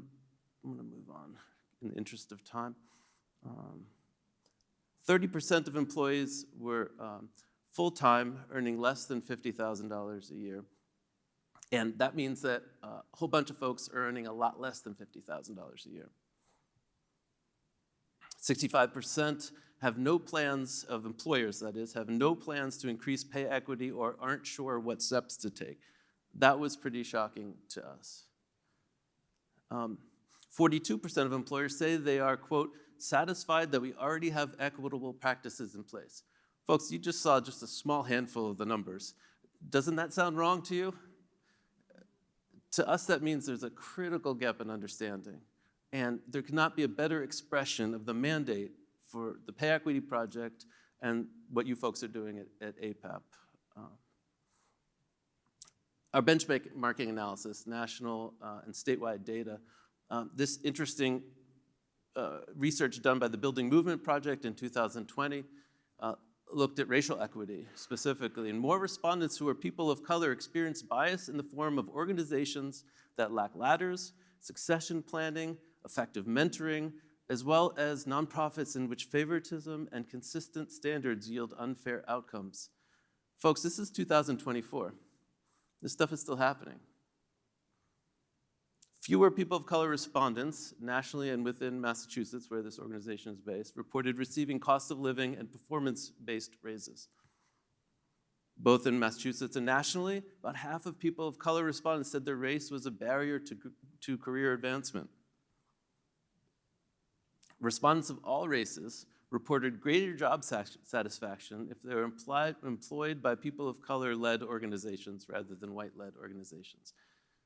gonna move on in the interest of time. 30% of employees were full-time, earning less than $50,000 a year. And that means that a whole bunch of folks are earning a lot less than $50,000 a year. 65% have no plans of employers, that is, have no plans to increase pay equity or aren't sure what steps to take. That was pretty shocking to us. 42% of employers say they are, quote, satisfied that we already have equitable practices in place. Folks, you just saw just a small handful of the numbers. Doesn't that sound wrong to you? To us, that means there's a critical gap in understanding. And there cannot be a better expression of the mandate for the Pay Equity Project and what you folks are doing at APAP. Our benchmarking analysis, national and statewide data, this interesting research done by the Building Movement Project in 2020 looked at racial equity specifically, and more respondents who are people of color experienced bias in the form of organizations that lack ladders, succession planning, effective mentoring, as well as nonprofits in which favoritism and consistent standards yield unfair outcomes. Folks, this is 2024. This stuff is still happening. Fewer people of color respondents, nationally and within Massachusetts, where this organization is based, reported receiving cost of living and performance-based raises. Both in Massachusetts and nationally, about half of people of color respondents said their race was a barrier to career advancement. Respondents of all races reported greater job satisfaction if they were employed by people of color-led organizations rather than white-led organizations.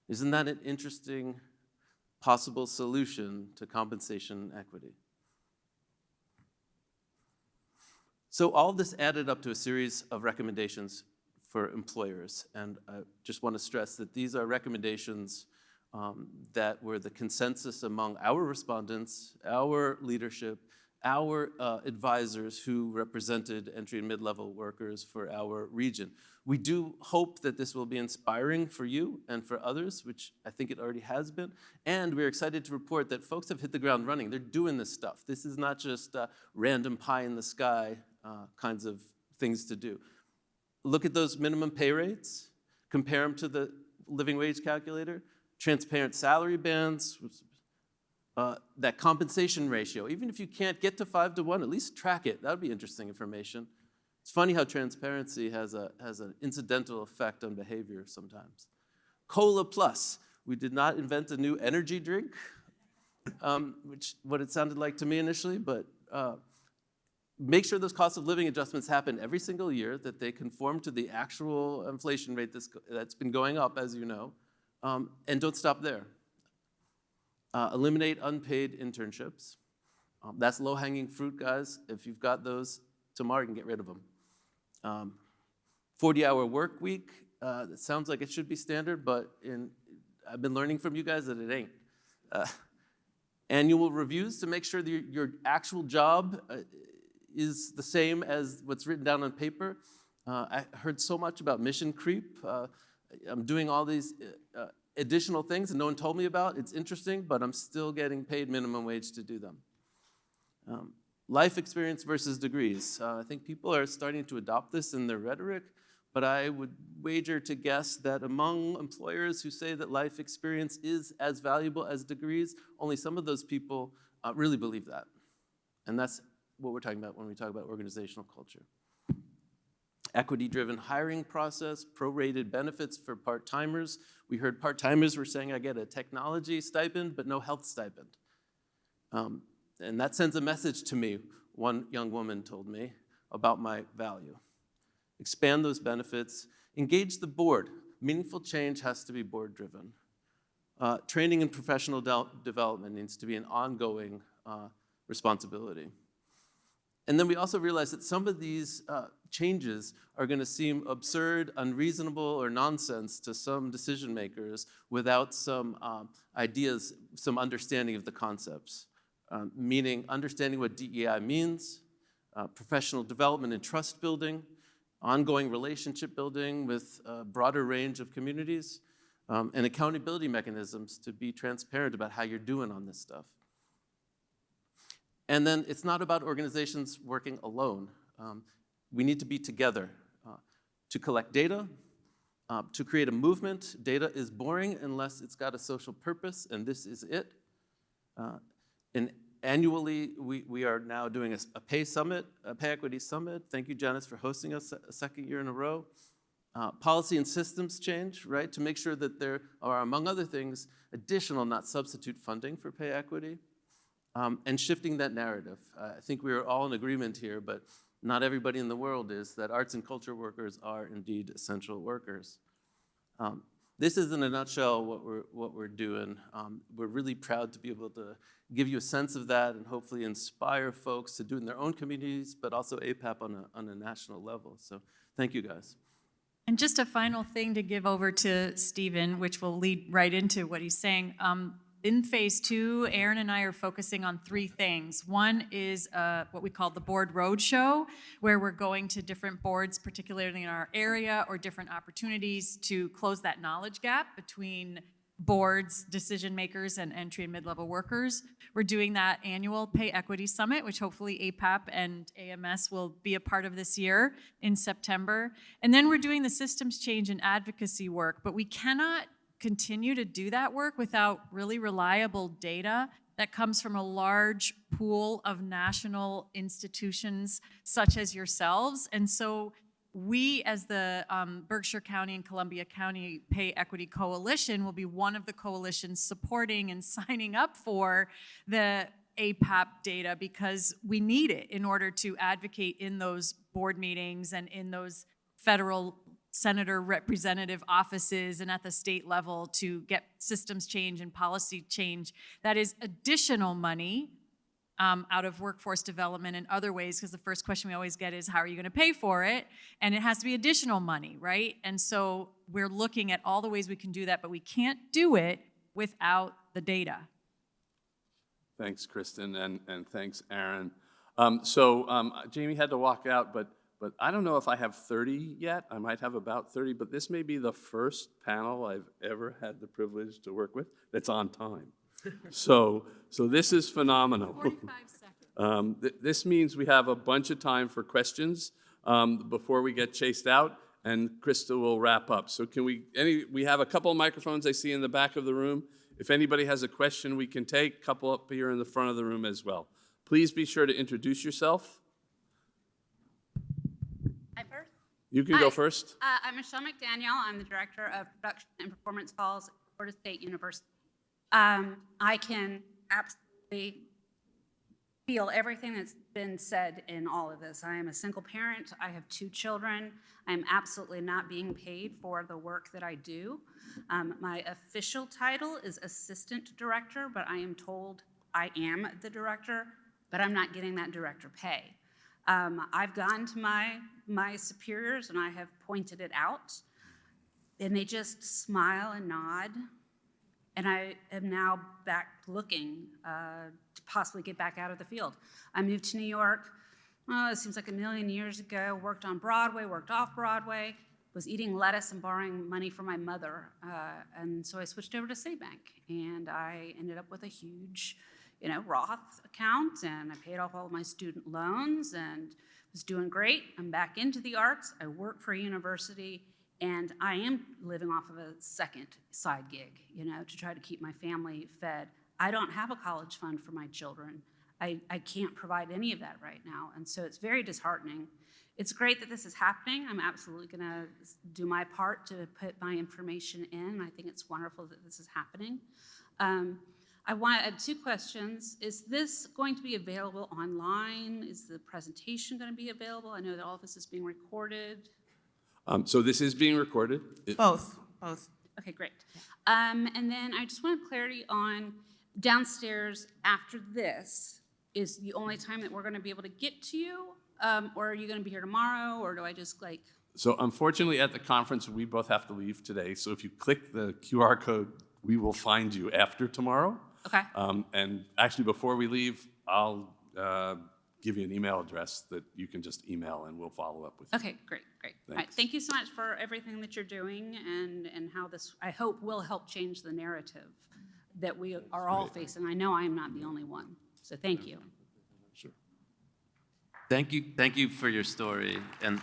Isn't that an interesting possible solution to compensation equity? So all of this added up to a series of recommendations for employers. And I just want to stress that these are recommendations that were the consensus among our respondents, our leadership, our advisors who represented entry and mid-level workers for our region. We do hope that this will be inspiring for you and for others, which I think it already has been. And we're excited to report that folks have hit the ground running. They're doing this stuff. This is not just random pie in the sky kinds of things to do. Look at those minimum pay rates, compare them to the living wage calculator, transparent salary bands, that compensation ratio. Even if you can't get to 5-to-1, at least track it. That would be interesting information. It's funny how transparency has an incidental effect on behavior sometimes. Cola Plus. We did not invent a new energy drink, which what it sounded like to me initially, but make sure those cost of living adjustments happen every single year, that they conform to the actual inflation rate that's been going up, as you know, and don't stop there. Eliminate unpaid internships. That's low-hanging fruit, guys. If you've got those, tomorrow you can get rid of them. 40-hour work week. It sounds like it should be standard, but I've been learning from you guys that it ain't. Annual reviews to make sure that your actual job is the same as what's written down on paper. I heard so much about mission creep. I'm doing all these additional things that no one told me about. It's interesting, but I'm still getting paid minimum wage to do them. Life experience versus degrees. I think people are starting to adopt this in their rhetoric, but I would wager to guess that among employers who say that life experience is as valuable as degrees, only some of those people really believe that. And that's what we're talking about when we talk about organizational culture. Equity-driven hiring process, prorated benefits for part-timers. We heard part-timers were saying, I get a technology stipend, but no health stipend. And that sends a message to me, one young woman told me, about my value. Expand those benefits. Engage the board. Meaningful change has to be board-driven. Training and professional development needs to be an ongoing responsibility. And then we also realize that some of these changes are going to seem absurd, unreasonable, or nonsense to some decision makers without some ideas, some understanding of the concepts. Meaning understanding what DEI means, professional development and trust building, ongoing relationship building with a broader range of communities, and accountability mechanisms to be transparent about how you're doing on this stuff. And then it's not about organizations working alone. We need to be together to collect data, to create a movement. Data is boring unless it's got a social purpose, and this is it. And annually, we are now doing a pay summit, a pay equity summit. Thank you, Janis, for hosting us a second year in a row. Policy and systems change, right, to make sure that there are, among other things, additional, not substitute funding for pay equity, and shifting that narrative. I think we are all in agreement here, but not everybody in the world is, that arts and culture workers are indeed essential workers. This is, in a nutshell, what we're doing. We're really proud to be able to give you a sense of that and hopefully inspire folks to do it in their own communities, but also APAP on a national level. So thank you, guys. And just a final thing to give over to Stephen, which will lead right into what he's saying. In phase 2, Aron and I are focusing on 3 things. One is what we call the board roadshow, where we're going to different boards, particularly in our area, or different opportunities to close that knowledge gap between boards, decision makers, and entry and mid-level workers. We're doing that annual Pay Equity Summit, which hopefully APAP and AMS will be a part of this year in September. And then we're doing the systems change and advocacy work, but we cannot continue to do that work without really reliable data that comes from a large pool of national institutions such as yourselves. And so we, as the Berkshire County and Columbia County Pay Equity Coalition, will be one of the coalitions supporting and signing up for the APAP data, because we need it in order to advocate in those board meetings and in those federal senator representative offices and at the state level to get systems change and policy change. That is additional money out of workforce development and other ways, because the first question we always get is, how are you going to pay for it? And it has to be additional money, right? And so we're looking at all the ways we can do that, but we can't do it without the data. Thanks, Kristen, and thanks, Aron. Jamie had to walk out, but I don't know if I have 30 yet. I might have about 30, but this may be the first panel I've ever had the privilege to work with that's on time. So this is phenomenal. 45 seconds. This means we have a bunch of time for questions before we get chased out, and Krista will wrap up. So we have a couple of microphones I see in the back of the room. If anybody has a question we can take, a couple up here in the front of the room as well. Please be sure to introduce yourself. I first? You can go first. I'm Michelle McDaniel. I'm the Director of Production and Performance Calls at Florida State University. I can absolutely feel everything that's been said in all of this. I am a single parent. I have 2 children. I'm absolutely not being paid for the work that I do. My official title is Assistant Director, but I am told I am the director, but I'm not getting that director pay. I've gone to my superiors and I have pointed it out, and they just smile and nod. And I am now back looking to possibly get back out of the field. I moved to New York, it seems like a million years ago, worked on Broadway, worked off Broadway, was eating lettuce and borrowing money from my mother. And so I switched over to Citibank, and I ended up with a huge, Roth account, and I paid off all of my student loans and was doing great. I'm back into the arts. I work for a university, and I am living off of a second side gig, to try to keep my family fed. I don't have a college fund for my children. I can't provide any of that right now, and so it's very disheartening. It's great that this is happening. I'm absolutely going to do my part to put my information in. I think it's wonderful that this is happening. I want to add 2 questions. Is this going to be available online? Is the presentation going to be available? I know that all of this is being recorded. So this is being recorded. Both. Okay, great. And then I just want clarity on downstairs after this is the only time that we're going to be able to get to you, or are you going to be here tomorrow, or do I just So unfortunately at the conference, we both have to leave today. So if you click the QR code, we will find you after tomorrow. Okay. And actually before we leave, I'll give you an email address that you can just email and we'll follow up with you. Okay, great, great. All right, Thanks. thank you so much for everything that you're doing and how this, I hope, will help change the narrative that we are all facing. I know I'm not the only one, so thank you. Sure. Thank you for your story. And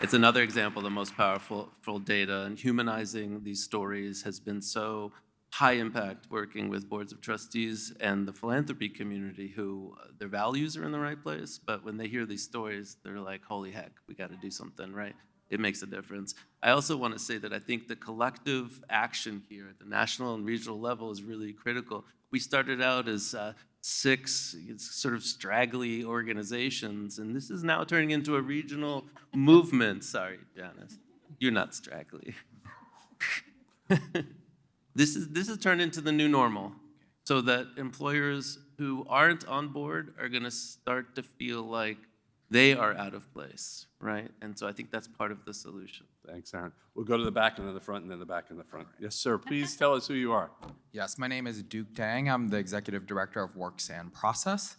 it's another example of the most powerful data, and humanizing these stories has been so high impact working with boards of trustees and the philanthropy community who their values are in the right place, but when they hear these stories, they're like, holy heck, we got to do something, right? It makes a difference. I also want to say that I think the collective action here at the national and regional level is really critical. We started out as 6 sort of straggly organizations, and this is now turning into a regional movement. Sorry, Janis, you're not straggly. This is turned into the new normal, so that employers who aren't on board are going to start to feel like they are out of place, right? And so I think that's part of the solution. Thanks, Aaron. We'll go to the back and then the front and then the back and the front. Yes, sir. Please tell us who you are. Yes, my name is Duke Dang. I'm the Executive Director of Works and Process.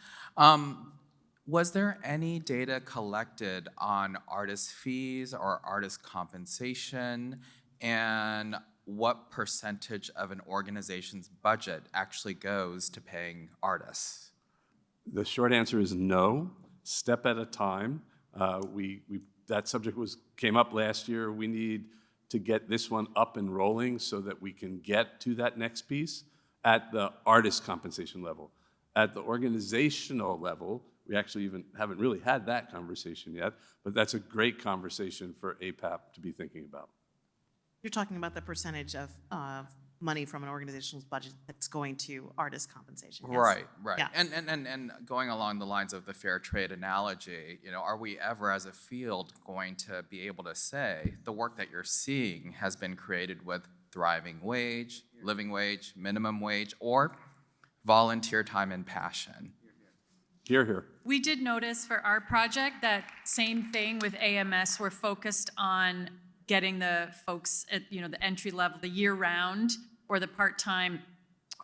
Was there any data collected on artist fees or artist compensation, and what percentage of an organization's budget actually goes to paying artists? The short answer is no. Step at a time. That subject came up last year. We need to get this one up and rolling so that we can get to that next piece at the artist compensation level. At the organizational level, we actually even haven't really had that conversation yet, but that's a great conversation for APAP to be thinking about. You're talking about the percentage of money from an organization's budget that's going to artist compensation. Yes? Right. Yeah. And going along the lines of the fair trade analogy, are we ever as a field going to be able to say the work that you're seeing has been created with thriving wage, living wage, minimum wage, or volunteer time and passion? Hear, hear. We did notice for our project that same thing with AMS. We're focused on getting the folks at, the entry level, the year-round or the part-time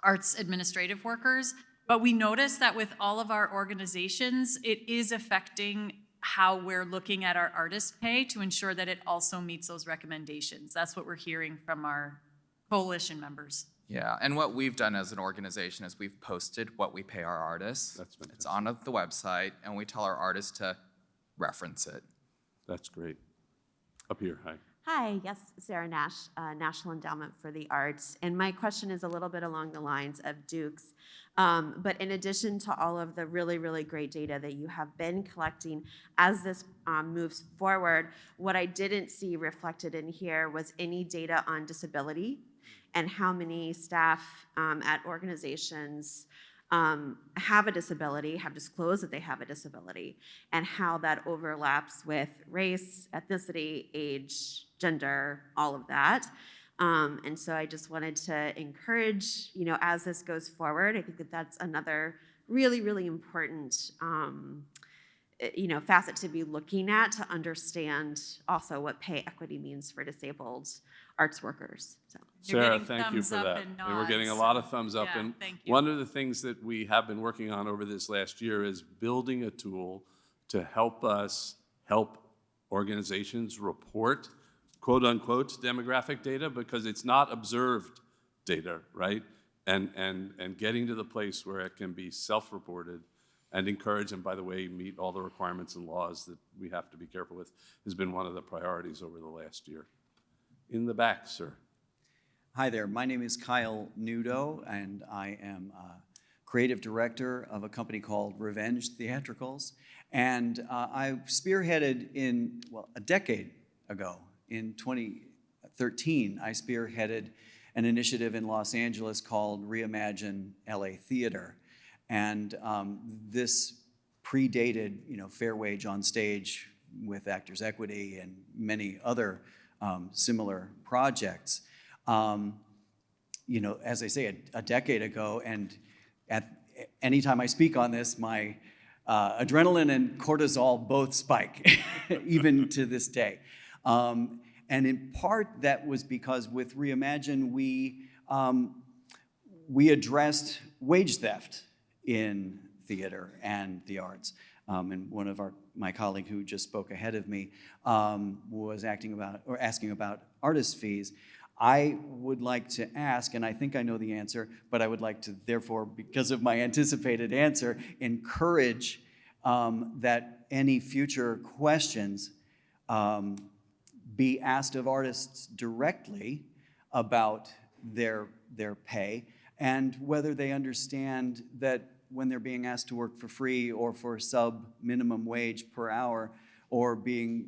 arts administrative workers. But we noticed that with all of our organizations, it is affecting how we're looking at our artist pay to ensure that it also meets those recommendations. That's what we're hearing from our coalition members. Yeah, and what we've done as an organization is we've posted what we pay our artists. That's fantastic. It's on the website, and we tell our artists to reference it. That's great. Up here, hi. Hi, yes, Sarah Nash, National Endowment for the Arts. And my question is a little bit along the lines of Duke's. But in addition to all of the really, really great data that you have been collecting as this moves forward, what I didn't see reflected in here was any data on disability and how many staff at organizations have a disability, have disclosed that they have a disability, and how that overlaps with race, ethnicity, age, gender, all of that. And so I just wanted to encourage, as this goes forward, I think that that's another really, really important, facet to be looking at to understand also what pay equity means for disabled arts workers. So. Sarah, thank you for that. And we're getting a lot of thumbs up. Yeah, And thank you. one of the things that we have been working on over this last year is building a tool to help us help organizations report quote unquote demographic data, because it's not observed data, right? And getting to the place where it can be self-reported and encourage, and by the way, meet all the requirements and laws that we have to be careful with, has been one of the priorities over the last year. In the back, sir. Hi there, my name is Kyle Nudo, and I am creative director of a company called Revenge Theatricals. And I spearheaded a decade ago, in 2013, I spearheaded an initiative in Los Angeles called Reimagine LA Theater. And this predated, Fair Wage on Stage with Actors Equity and many other similar projects. As I say, a decade ago, and anytime I speak on this, my adrenaline and cortisol both spike, even to this day. And in part, that was because with Reimagine, we addressed wage theft in theater and the arts. And one of my colleague who just spoke ahead of me was asking about artist fees. I would like to ask, and I think I know the answer, but I would like to, therefore, because of my anticipated answer, encourage that any future questions be asked of artists directly about their pay and whether they understand that when they're being asked to work for free or for sub minimum wage per hour or being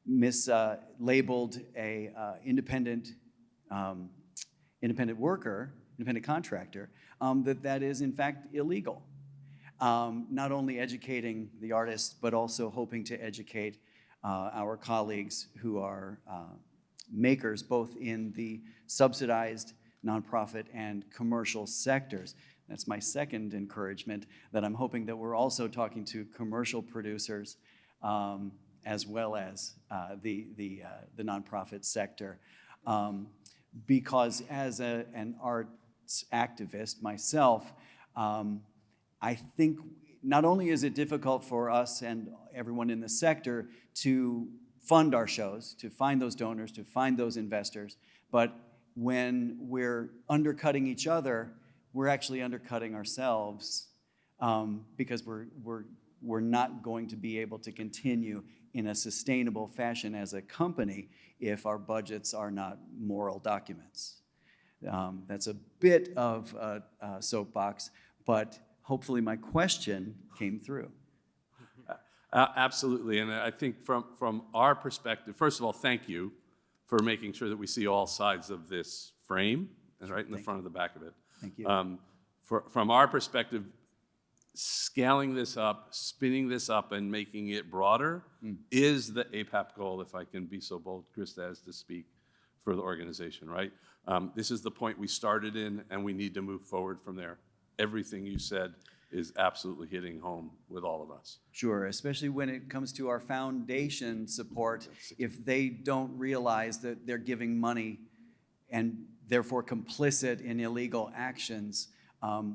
mislabeled a independent worker, independent contractor, that is in fact illegal. Not only educating the artists, but also hoping to educate our colleagues who are makers both in the subsidized, nonprofit, and commercial sectors. That's my second encouragement, that I'm hoping that we're also talking to commercial producers as well as the nonprofit sector. Because as an arts activist myself, I think not only is it difficult for us and everyone in the sector to fund our shows, to find those donors, to find those investors, but when we're undercutting each other, we're actually undercutting ourselves because we're not going to be able to continue in a sustainable fashion as a company if our budgets are not moral documents. That's a bit of a soapbox, but hopefully my question came through. Absolutely, and I think from our perspective, first of all, thank you for making sure that we see all sides of this frame, right in the front and the back of it. Thank you. From our perspective, scaling this up, spinning this up, and making it broader is the APAP goal, if I can be so bold, Krista, as to speak for the organization, right? This is the point we started in, and we need to move forward from there. Everything you said is absolutely hitting home with all of us. Sure, especially when it comes to our foundation support, if they don't realize that they're giving money and therefore complicit in illegal actions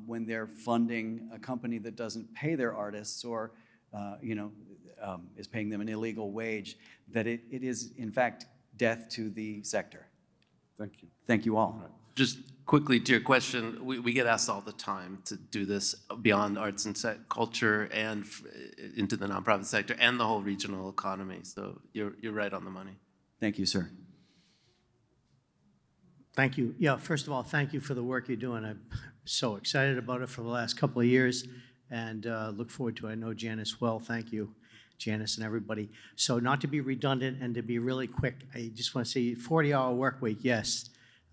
when they're funding a company that doesn't pay their artists or is paying them an illegal wage, that it is in fact death to the sector. Thank you. Thank you all. Right. Just quickly to your question, we get asked all the time to do this beyond arts and culture and into the nonprofit sector and the whole regional economy. So you're right on the money. Thank you, sir. Thank you. Yeah, first of all, thank you for the work you're doing. I'm so excited about it for the last couple of years and look forward to it. I know Janis well. Thank you, Janis and everybody. So not to be redundant and to be really quick, I just want to say 40-hour work week, yes.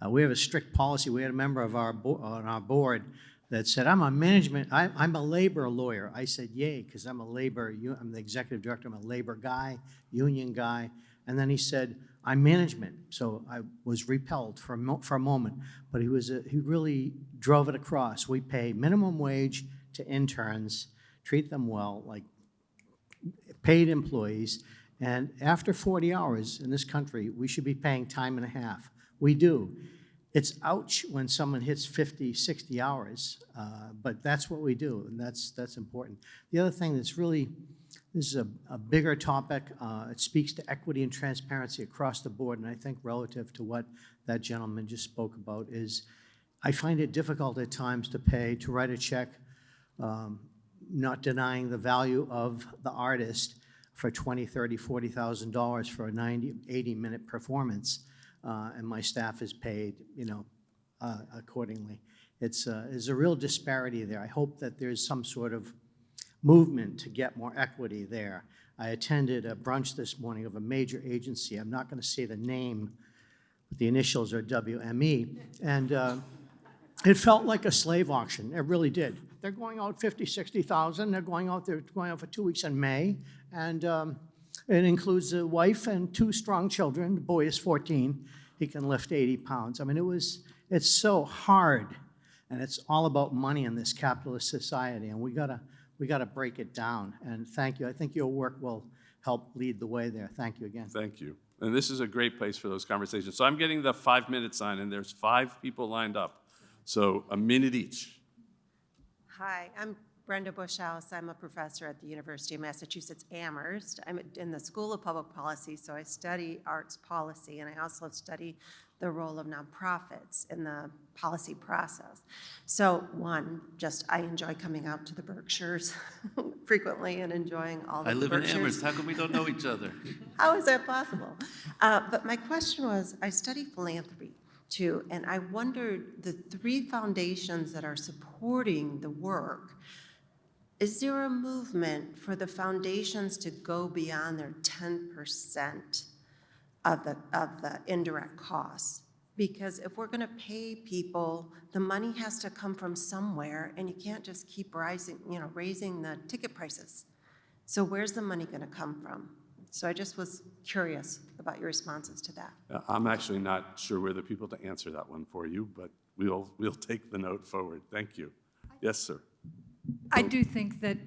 We have a strict policy. We had a member of on our board that said, I'm a labor lawyer. I said, yay, because I'm the executive director, I'm a labor guy, union guy. And then he said, I'm management. So I was repelled for a moment, but he really drove it across. We pay minimum wage to interns, treat them well, like paid employees. And after 40 hours in this country, we should be paying time and a half. We do. It's ouch when someone hits 50, 60 hours, but that's what we do, and that's important. The other thing that's really, this is a bigger topic. It speaks to equity and transparency across the board, and I think relative to what that gentleman just spoke about is, I find it difficult at times to write a check, not denying the value of the artist for $20,000, $30,000, $40,000 for a 90, 80-minute performance. And my staff is paid, accordingly. There's a real disparity there. I hope that there's some sort of movement to get more equity there. I attended a brunch this morning of a major agency. I'm not going to say the name, but the initials are WME, and it felt like a slave auction. It really did. They're going out 50, 60,000. They're going out for 2 weeks in May, and it includes a wife and 2 strong children. The boy is 14. He can lift 80 pounds. I mean, it's so hard, and it's all about money in this capitalist society, and we gotta break it down. And thank you. I think your work will help lead the way there. Thank you again. Thank you. And this is a great place for those conversations. So I'm getting the 5-minute sign, and there's 5 people lined up. So a minute each. Hi, I'm Brenda Bushhouse. I'm a professor at the University of Massachusetts Amherst. I'm in the School of Public Policy, so I study arts policy, and I also study the role of nonprofits in the policy process. So one, just I enjoy coming out to the Berkshires frequently and enjoying all the I live Berkshires. in Amherst. How come we don't know each other? How is that possible? But my question was, I study philanthropy too, and I wondered the three foundations that are supporting the work, is there a movement for the foundations to go beyond their 10% of the indirect costs? Because if we're gonna pay people, the money has to come from somewhere, and you can't just keep raising the ticket prices. So where's the money gonna come from? So I just was curious about your responses to that. I'm actually not sure we're the people to answer that one for you, but we'll take the note forward. Thank you. Yes, sir. I do think that,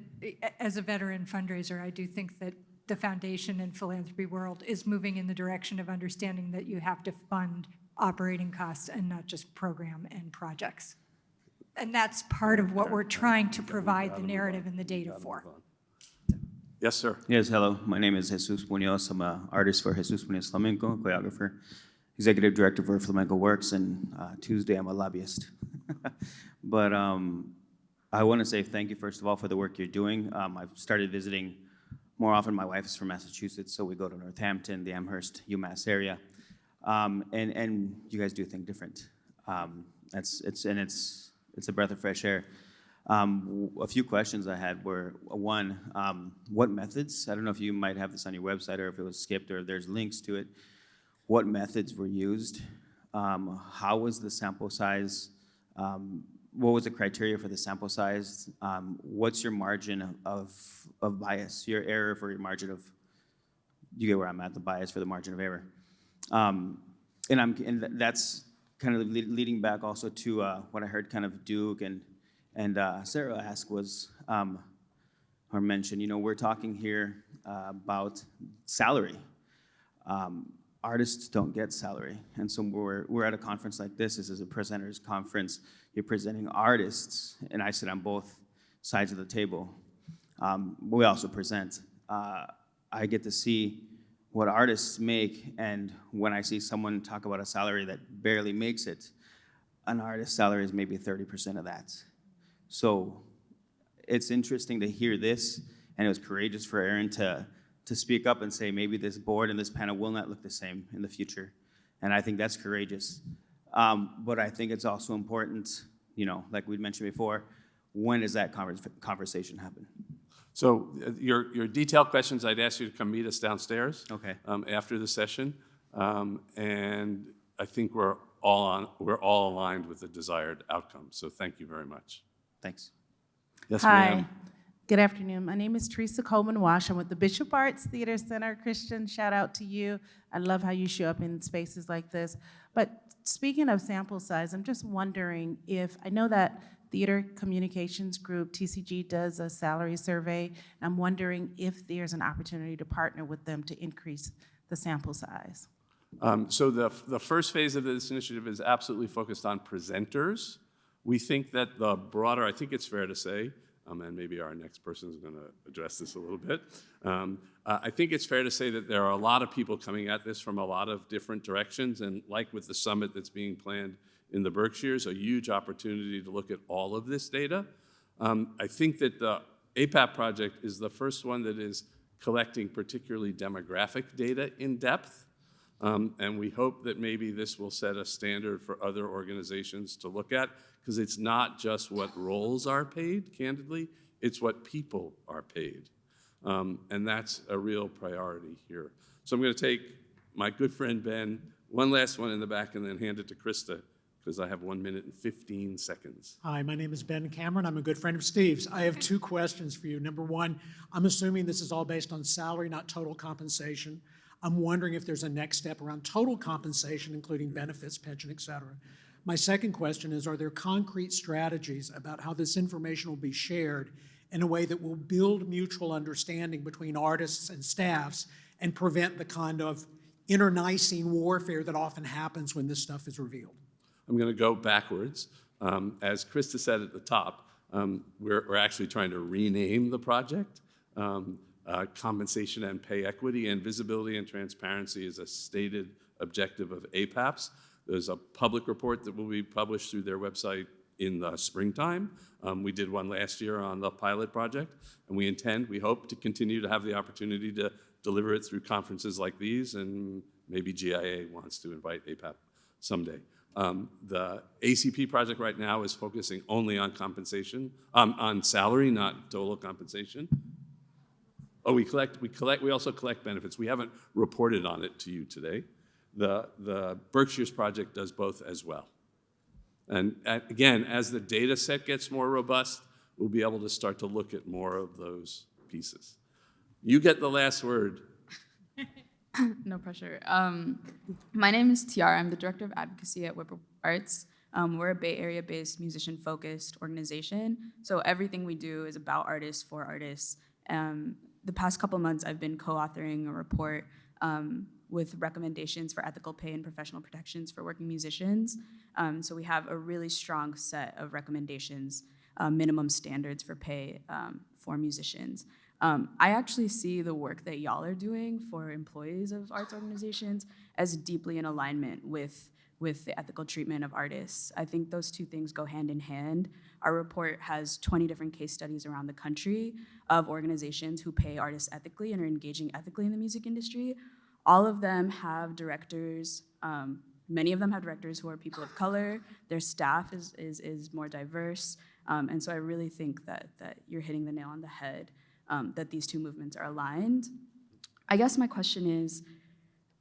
as a veteran fundraiser, I do think that the foundation and philanthropy world is moving in the direction of understanding that you have to fund operating costs and not just program and projects. And that's part of what we're trying to provide the narrative and the data for. Yes, sir. Yes, hello. My name is Jesus Munoz. I'm an artist for Jesus Munoz Flamenco, choreographer, executive director for Flamenco Works, and Tuesday I'm a lobbyist. But I want to say thank you, first of all, for the work you're doing. I've started visiting more often. My wife is from Massachusetts, so we go to Northampton, the Amherst, UMass area. And you guys do think different. It's a breath of fresh air. A few questions I had were, one, what methods, I don't know if you might have this on your website or if it was skipped or if there's links to it, what methods were used? How was the sample size? What was the criteria for the sample size? What's your margin of bias, your error for your margin of, you get where I'm at, the bias for the margin of error. And that's kind of leading back also to what I heard kind of Duke and Sarah ask was, or mention, we're talking here about salary. Artists don't get salary. And so we're at a conference like this is a presenters conference. You're presenting artists, and I sit on both sides of the table. We also present. I get to see what artists make, and when I see someone talk about a salary that barely makes it, an artist's salary is maybe 30% of that. So it's interesting to hear this, and it was courageous for Aron to speak up and say maybe this board and this panel will not look the same in the future. And I think that's courageous. But I think it's also important, like we'd mentioned before, when does that conversation happen? So your detailed questions, I'd ask you to come meet us downstairs. Okay. After the session. And I think we're all aligned with the desired outcome. So thank you very much. Thanks. Yes, Hi. ma'am. Good afternoon. My name is Teresa Coleman Wash. I'm with the Bishop Arts Theater Center. Christian, shout out to you. I love how you show up in spaces like this. But speaking of sample size, I'm just wondering if, I know that Theater Communications Group, TCG, does a salary survey. I'm wondering if there's an opportunity to partner with them to increase the sample size. So the first phase of this initiative is absolutely focused on presenters. We think that the broader, I think it's fair to say, and maybe our next person is going to address this a little bit. I think it's fair to say that there are a lot of people coming at this from a lot of different directions, and like with the summit that's being planned in the Berkshires, a huge opportunity to look at all of this data. I think that the APAP project is the first one that is collecting particularly demographic data in depth, and we hope that maybe this will set a standard for other organizations to look at, because it's not just what roles are paid, candidly, it's what people are paid. And that's a real priority here. So I'm going to take my good friend Ben, one last one in the back, and then hand it to Krista, because I have 1 minute and 15 seconds. Hi, my name is Ben Cameron. I'm a good friend of Steve's. I have two questions for you. Number one, I'm assuming this is all based on salary, not total compensation. I'm wondering if there's a next step around total compensation, including benefits, pension, et cetera. My second question is, are there concrete strategies about how this information will be shared in a way that will build mutual understanding between artists and staffs and prevent the kind of internecine warfare that often happens when this stuff is revealed? I'm going to go backwards. As Krista said at the top, We're actually trying to rename the project. Compensation and pay equity and visibility and transparency is a stated objective of APAPs. There's a public report that will be published through their website in the springtime. We did one last year on the pilot project, and we hope to continue to have the opportunity to deliver it through conferences like these, and maybe GIA wants to invite APAP someday. The ACP project right now is focusing only on compensation, on salary, not total compensation. Oh, we also collect benefits. We haven't reported on it to you today. The Berkshires project does both as well. And again, as the data set gets more robust, we'll be able to start to look at more of those pieces. You get the last word. No pressure. My name is Tiara. I'm the Director of Advocacy at Whipple Arts. We're a Bay Area-based musician-focused organization. So everything we do is about artists, for artists. The past couple months, I've been co-authoring a report with recommendations for ethical pay and professional protections for working musicians. So we have a really strong set of recommendations, minimum standards for pay for musicians. I actually see the work that y'all are doing for employees of arts organizations as deeply in alignment with the ethical treatment of artists. I think those two things go hand in hand. Our report has 20 different case studies around the country of organizations who pay artists ethically and are engaging ethically in the music industry. All of them have directors, many of them have directors who are people of color. Their staff is more diverse. And so I really think that you're hitting the nail on the head, that these two movements are aligned. I guess my question is,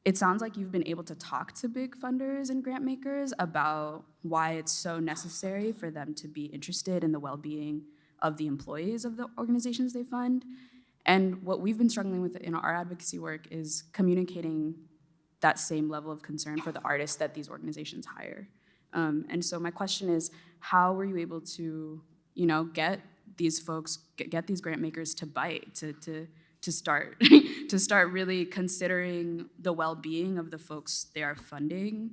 it sounds like you've been able to talk to big funders and grant makers about why it's so necessary for them to be interested in the well-being of the employees of the organizations they fund. And what we've been struggling with in our advocacy work is communicating that same level of concern for the artists that these organizations hire. And so my question is, how were you able to, get these folks, get these grant makers to bite, to start to start really considering the well-being of the folks they are funding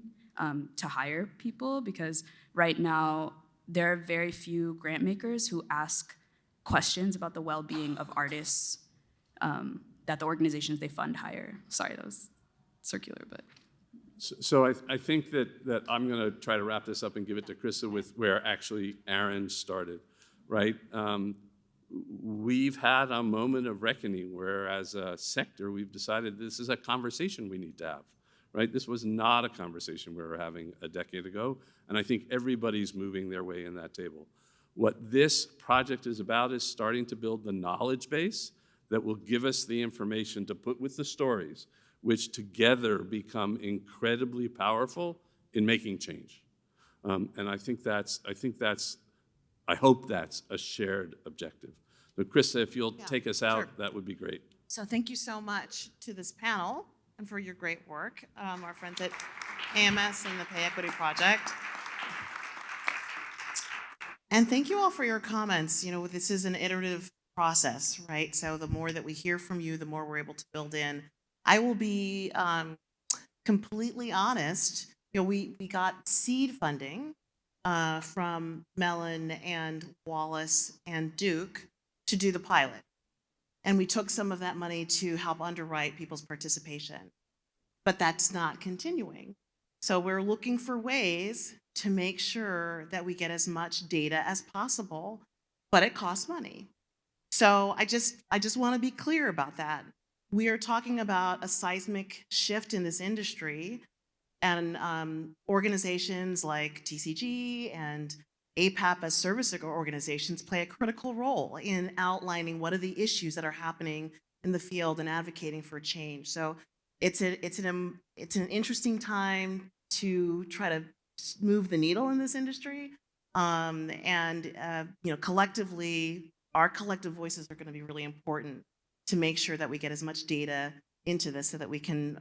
to hire people? Because right now there are very few grant makers who ask questions about the well-being of artists that the organizations they fund hire. Sorry, that was circular, but. So I think that I'm going to try to wrap this up and give it to Kristen with where actually Aron started, right? We've had a moment of reckoning where as a sector, we've decided this is a conversation we need to have, right? This was not a conversation we were having a decade ago, and I think everybody's moving their way in that table. What this project is about is starting to build the knowledge base that will give us the information to put with the stories, which together become incredibly powerful in making change. And I hope that's a shared objective. But Krista, if you'll take us out, that would be great. So thank you so much to this panel and for your great work, our friends at AMS and the Pay Equity Project. And thank you all for your comments. This is an iterative process, right? So the more that we hear from you, the more we're able to build in. I will be completely honest. We got seed funding from Mellon and Wallace and Duke to do the pilot. And we took some of that money to help underwrite people's participation. But that's not continuing. So we're looking for ways to make sure that we get as much data as possible, but it costs money. So I just want to be clear about that. We are talking about a seismic shift in this industry, and organizations like TCG and APAP as service organizations play a critical role in outlining what are the issues that are happening in the field and advocating for change. So it's an interesting time to try to move the needle in this industry, collectively, our collective voices are going to be really important to make sure that we get as much data into this so that we can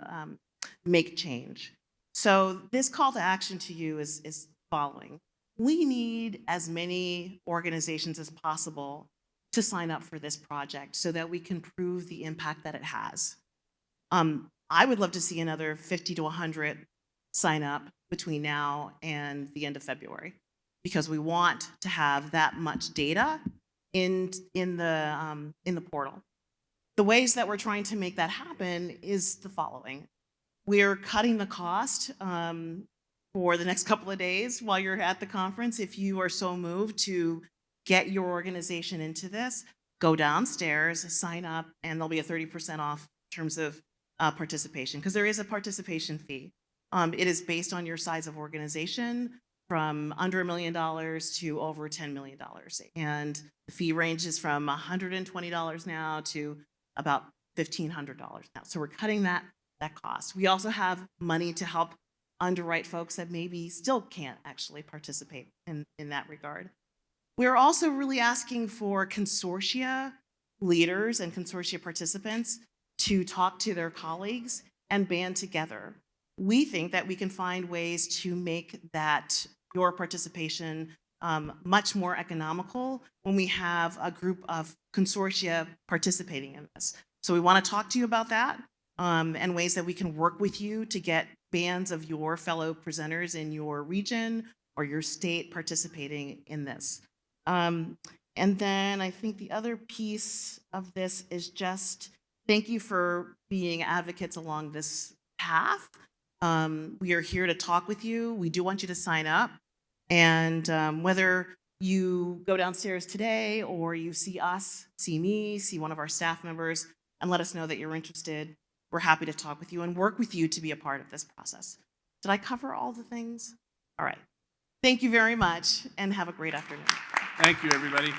make change. So this call to action to you is following. We need as many organizations as possible to sign up for this project so that we can prove the impact that it has. I would love to see another 50 to 100 sign up between now and the end of February. because we want to have that much data in the portal. The ways that we're trying to make that happen is the following. We're cutting the cost for the next couple of days while you're at the conference. If you are so moved to get your organization into this, go downstairs, sign up, and there'll be a 30% off in terms of participation, because there is a participation fee. It is based on your size of organization, from under $1 million to over $10 million. And the fee ranges from $120 now to about $1,500 now. So we're cutting that cost. We also have money to help underwrite folks that maybe still can't actually participate in that regard. We're also really asking for consortia leaders and consortia participants to talk to their colleagues and band together. We think that we can find ways to make that your participation much more economical when we have a group of consortia participating in this. So we want to talk to you about that and ways that we can work with you to get bands of your fellow presenters in your region or your state participating in this. And then I think the other piece of this is just thank you for being advocates along this path. We are here to talk with you. We do want you to sign up. And whether you go downstairs today or you see us, see me, see one of our staff members, and let us know that you're interested, we're happy to talk with you and work with you to be a part of this process. Did I cover all the things? All right. Thank you very much and have a great afternoon. Thank you, everybody.